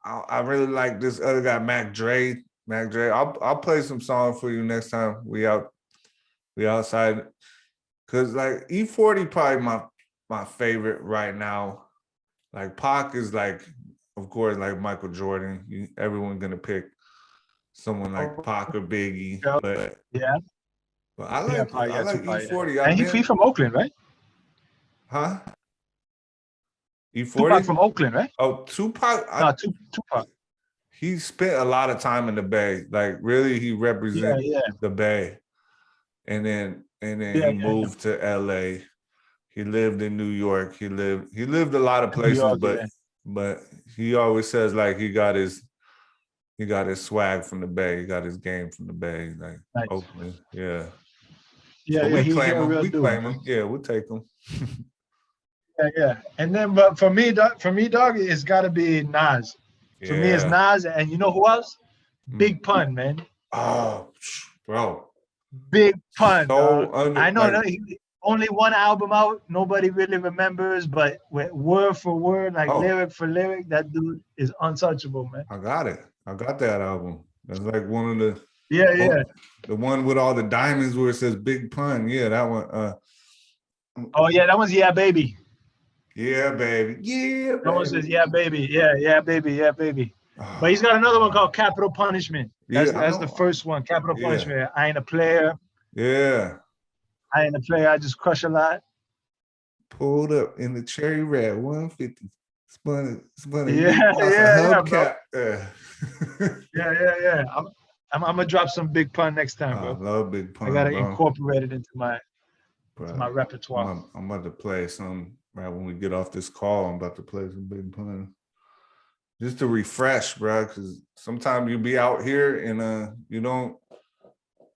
I really like this other guy, Mac Dre. Mac Dre. I'll play some songs for you next time we outside. Cause like E40 probably my favorite right now. Like Pac is like, of course, like Michael Jordan. Everyone gonna pick someone like Pac or Biggie, but Yeah, I like Tupac. Yeah. E40. And he from Oakland, right? Huh? Tupac E40? from Oakland, right? Oh, Tupac. No, Tupac. He spent a lot of time in the Bay. Like really, he represents Yeah. the Bay. And then Yeah. he moved to LA. He lived in New York. He lived a lot of New places, York, yeah. but he always says like he got his swag from the Bay. He got his game from the Bay, like Nice. Oakland. Yeah. Yeah, So yeah. we He claim a him. real We dude, claim man. him. Yeah, we'll take him. Yeah. And then, but for me, dog, it's got to be Nas. For me, it's Yeah. Nas, and you know who else? Big Pun, man. Oh, bro. Big Pun, So dog. I know that only one album out, nobody really remembers, but word for word, like lyric for lyric, that dude is untouchable, man. I got it. I got that album. That's like one of the the one with all the diamonds where it says Big Pun. Yeah, that one. Oh yeah, that one's Yeah Baby. Yeah, baby. Yeah, baby. That one says Yeah Baby. Yeah, baby. But he's got another one called Capital Punishment. That's the first one. Capital Punishment. I ain't a player. Yeah. I ain't a player. I just crush a lot. Pulled up in the cherry red 150. Spun it. Yeah, hubcap. Yeah. I'm gonna drop some Big Pun next time, bro. I love Big Pun. I gotta incorporate it into my repertoire. I'm about to play some right when we get off this call. I'm about to play some Big Pun. Just to refresh, bro, because sometimes you be out here and you don't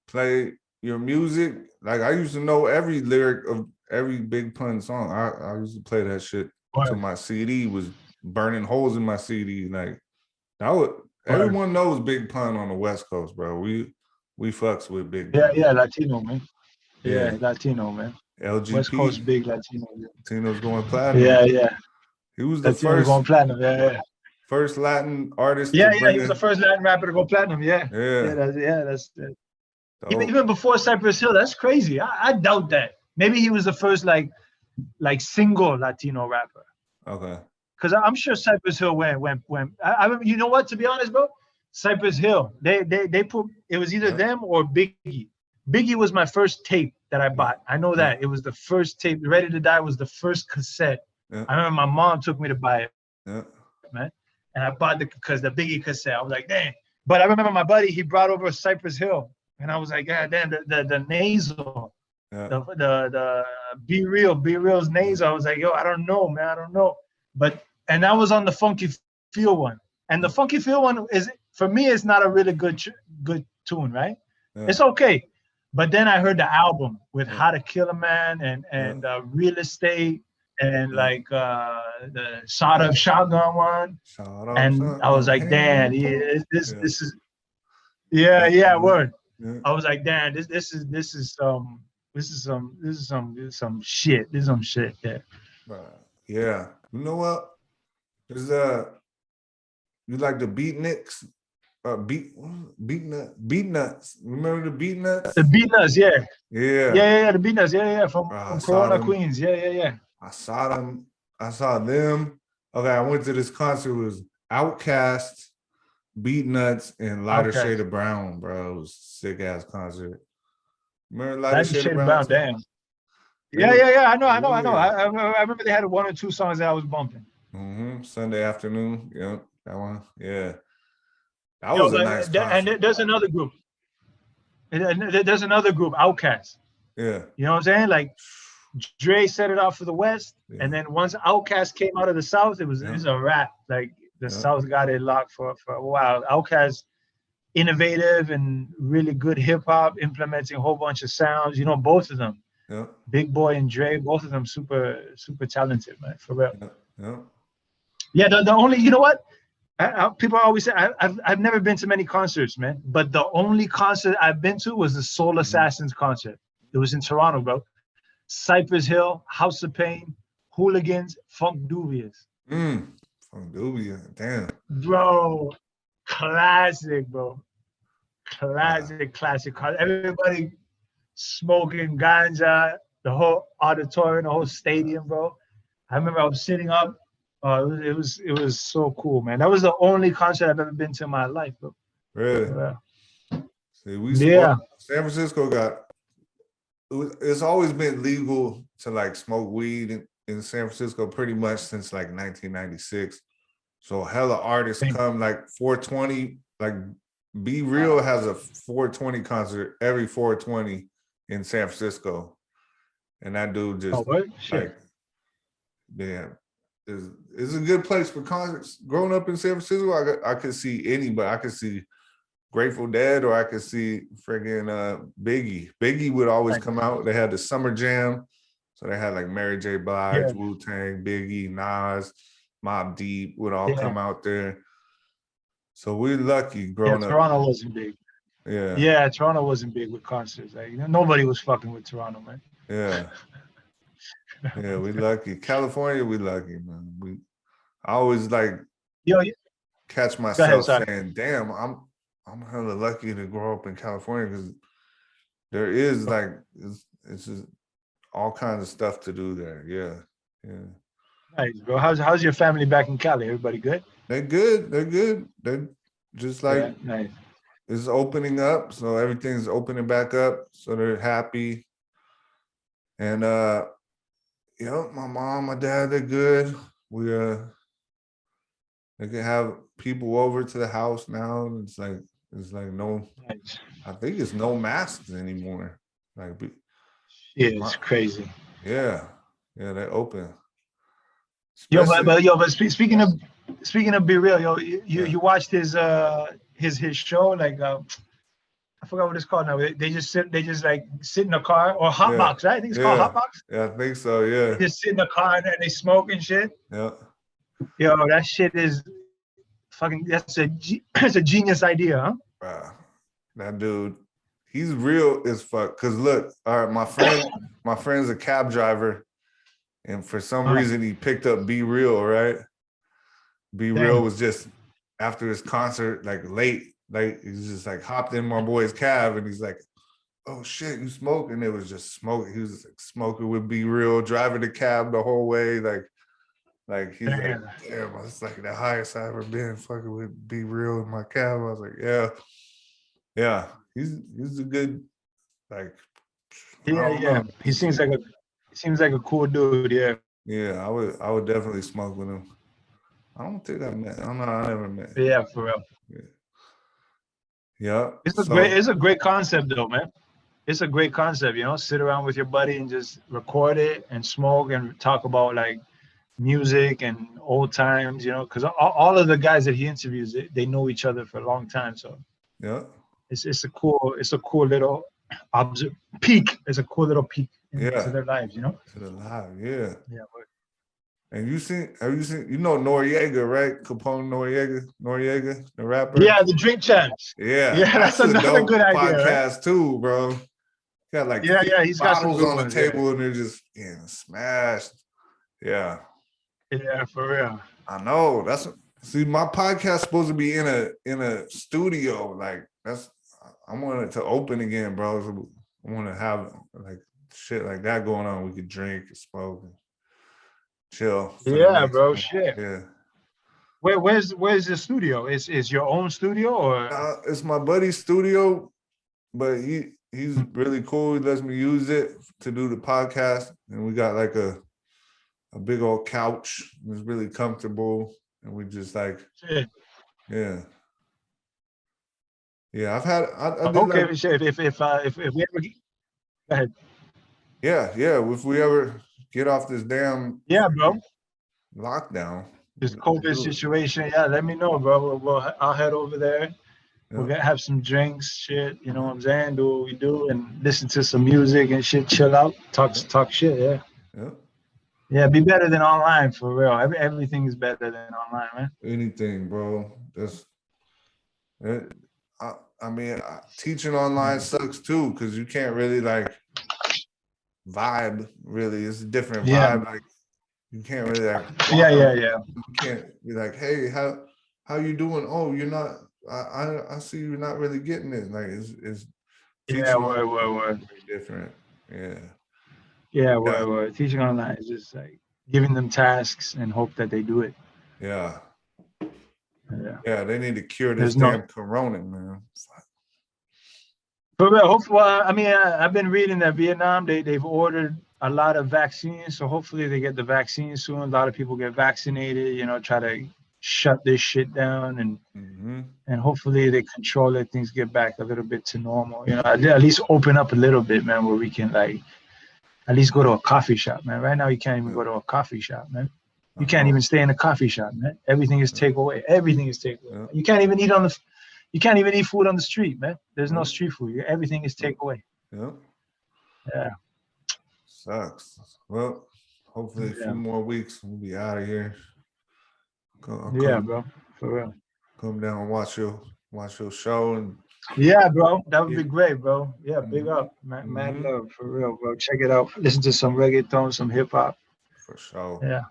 play your music. Like I used to know every lyric of every Big Pun song. I used to play that shit until my CD was burning holes in my CD. Like that would everyone knows Big Pun on the West Coast, bro. We fucks with Big Pun. Yeah, Latino, man. Yeah, Latino, man. LGP. West Coast big Latino. Latino's going platinum. Yeah. He was the Latino's first going platinum. Yeah. First Latin artist. Yeah, he was the first Latin rapper to go platinum. Yeah. That's even before Cypress Hill. That's crazy. I doubt that. Maybe he was the first like single Latino rapper. Okay. Because I'm sure Cypress Hill went. You know what? To be honest, bro, Cypress Hill. They put it was either them or Biggie. Biggie was my first tape that I bought. I know that it was the first tape. Ready to Die was the first cassette. I remember my mom took me to buy it, man. And I bought because the Biggie cassette. I was like, dang. But I remember my buddy, he brought over Cypress Hill. And I was like, God damn, the nasal, the Be Real's nasal. I was like, yo, I don't know, man. I don't know. And that was on the Funky Feel one. And the Funky Feel one is, for me, it's not a really good tune, right? It's okay. But then I heard the album with How to Kill a Man and Real Estate and like the Sawed Up Shotgun one. And I was like, damn, this is word. I was like, damn, this is some shit. This is some shit there. Yeah. You know what? There's you like the Beatniks? Beatnuts. Remember the Beatnuts? The Beatnuts, yeah. Yeah. The Beatnuts, yeah. From Corona, Queens. Yeah. I saw them. Okay, I went to this concert. It was Outkast, Beatnuts, and Lighter Shade of Brown, bro. It was a sick ass concert. Remember Lighter Shade of Brown? Damn. Yeah. I know. I remember they had 1 or 2 songs that I was bumping. Sunday afternoon. Yeah, that one. Yeah. That was a nice concert. And there's another group. There's another group, Outkast. Yeah. You know what I'm saying? Like Dre set it off for the West, and then once Outkast came out of the South, it was a wrap. Like the South got it locked for a while. Outkast, innovative and really good hip hop, implementing a whole bunch of sounds. You know, both of them. Yeah. Big Boy and Dre, both of them super talented, man, for real. Yeah. Yeah, the only, you know what? People always say I've never been to many concerts, man. But the only concert I've been to was the Soul Assassins concert. It was in Toronto, bro. Cypress Hill, House of Pain, Hooligans, Funk Dubious. From Dubia, damn. Bro, classic, bro. Classic. Everybody smoking ganja, the whole auditorium, the whole stadium, bro. I remember I was sitting up. It was so cool, man. That was the only concert I've ever been to in my life, bro. Really? Yeah. See, we Yeah. San Francisco it's always been legal to like smoke weed in San Francisco pretty much since like 1996. So hella artists come like 420, like Be Real has a 420 concert every 420 in San Francisco. And that dude just like, yeah, it's a good place for concerts. Growing up in San Francisco, I could see anybody. I could see Grateful Dead, or I could see friggin' Biggie. Biggie would always come out. They had the Summer Jam. So they had like Mary J. Blige, Wu-Tang, Biggie, Nas, Mobb Deep would all come out there. So we're lucky growing up. Toronto wasn't big. Yeah, Toronto wasn't big with concerts. Like, nobody was fucking with Toronto, man. Yeah. Yeah, we lucky. California, we lucky, man. I always like catch myself saying, damn, I'm hella lucky to grow up in California, because there is like it's just all kinds of stuff to do there. Yeah. Nice, bro. How's your family back in Cali? Everybody good? They're good. They're just like nice. It's opening up, so everything's opening back up. So they're happy. And my mom, my dad, they're good. They can have people over to the house now. It's like no, I think it's no masks anymore. Like, it's crazy. Yeah, they're open. But speaking of Be Real, you watched his show, like I forgot what it's called now. They just sit in a car, or Hotbox, right? I think it's called Hotbox. Yeah, I think so. Yeah. They just sit in the car and they smoke and shit. Yeah. Yo, that shit is fucking. That's a genius idea, huh? Wow, that dude, he's real as fuck. Cause look, all right, my friend's a cab driver, and for some reason he picked up Be Real, right? Be Real was just after his concert, like late. Like he's just like hopped in my boy's cab, and he's like, "Oh shit, you smoke?" And it was just smoking. He was like smoking with Be Real, driving the cab the whole way. Like he's like, damn, it's like the highest I ever been fucking with Be Real in my cab. I was like, yeah. He's a good, like, yeah. He seems like a cool dude. Yeah, I would definitely smoke with him. I don't think I met. I never met. Yeah, for real. Yeah. It's a great concept though, man. It's a great concept, sit around with your buddy and just record it and smoke and talk about like music and old times, because all of the guys that he interviews, they know each other for a long time. So it's a cool little peek. It's a cool little peek into their lives, To the life, yeah. Yeah. And have you seen, Noriega, right? Capone Noriega, the rapper? Yeah, the Drink Champs. Yeah. That's another good idea. Podcast right? too, bro. Got like he's got some bottles on the table and they're just getting smashed. Yeah. Yeah, for real. I know. My podcast supposed to be in a studio. Like I want it to open again, bro. So I want to have like shit like that going on. We could drink and smoke and chill. Yeah, bro. Shit. Yeah. Where's the studio? Is your own studio or? It's my buddy's studio, but he's really cool. He lets me use it to do the podcast, and we got like a big old couch. It's really comfortable, and we just like, yeah. I've had. I did okay, like, if we ever go ahead. Yeah. If we ever get off this damn bro lockdown, this COVID situation, let me know, bro. I'll head over there. We're gonna have some drinks, shit. You know what I'm saying? Do what we do and listen to some music and shit. Chill out, talk shit. Yeah. Yeah, be better than online for real. Everything is better than online, man. Anything, bro. That's it. I mean, teaching online sucks too because you can't really like vibe. Really, it's a different Yeah, vibe. Like you can't really like yeah, walk up. yeah, yeah. You can't be like, hey, how you doing? Oh, you're not. I see you're not really getting it. Like it's Yeah, teaching online word. is very different. Yeah. Yeah, Yeah. word. Teaching online is just like giving them tasks and hope that they do it. Yeah. Yeah. Yeah. They need to cure this There's no damn corona, man. for real. Hopefully, well, I mean, I've been reading that Vietnam they've ordered a lot of vaccines, so hopefully they get the vaccine soon. A lot of people get vaccinated. You know, try to shut this shit down Mm-hmm. and hopefully they control it. Things get back a little bit to normal. You know, at least open up a little bit, man, where we can like at least go to a coffee shop, man. Right now, you can't even Yeah. go to a coffee shop, man. You I can't know. even stay in a coffee shop, man. Everything is Yeah. takeaway. Everything is takeaway. Yeah. You can't even eat on the. You can't even eat food on the street, man. There's no Yeah. street food. Everything is takeaway. Yeah. Yeah, Sucks. Well, hopefully a few yeah, more weeks we'll be out of here. I'll yeah, bro, for real. come down and watch your show and Yeah, bro, that would yeah. be great, bro. Yeah, big Mm-hmm. up, mad Mm-hmm. love, for real, bro. Check it out. Listen to some reggaeton, some hip hop. For sure. Yeah,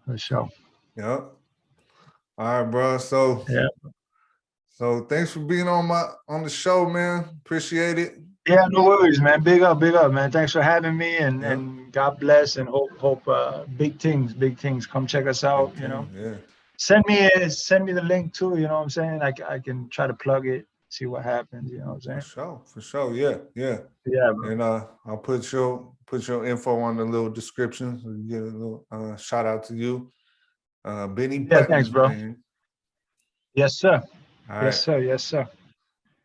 for sure. Yep. All right, bro. So Yeah. thanks for being on the show, man. Appreciate it. Yeah, no worries, man. Big up, man. Thanks for having me, Yep. and God bless, and hope big things. Come check us out. Big You know, thing. Yeah. send me the link too. You know what I'm saying? I can try to plug it, see what happens. You know what I'm For saying? sure. For sure. Yeah. Yeah. Yeah, bro. And I'll put your info on the little description so you get a little shout out to you. Benny Yeah, thanks, Buttons, bro. man. Yes, sir. All Yes, right. sir. Yes, sir.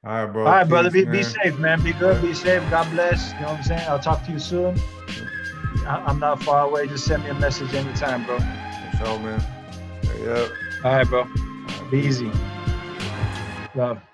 All right, All bro. right, brother. Peace, Be man. safe, man. Be good. Yeah. Be safe. God bless. You know what I'm saying? I'll talk to you soon. I'm not far away. Just send me a message anytime, bro. For sure, man. Stay up. All right, bro. All right, Be peace, easy. bro. Love.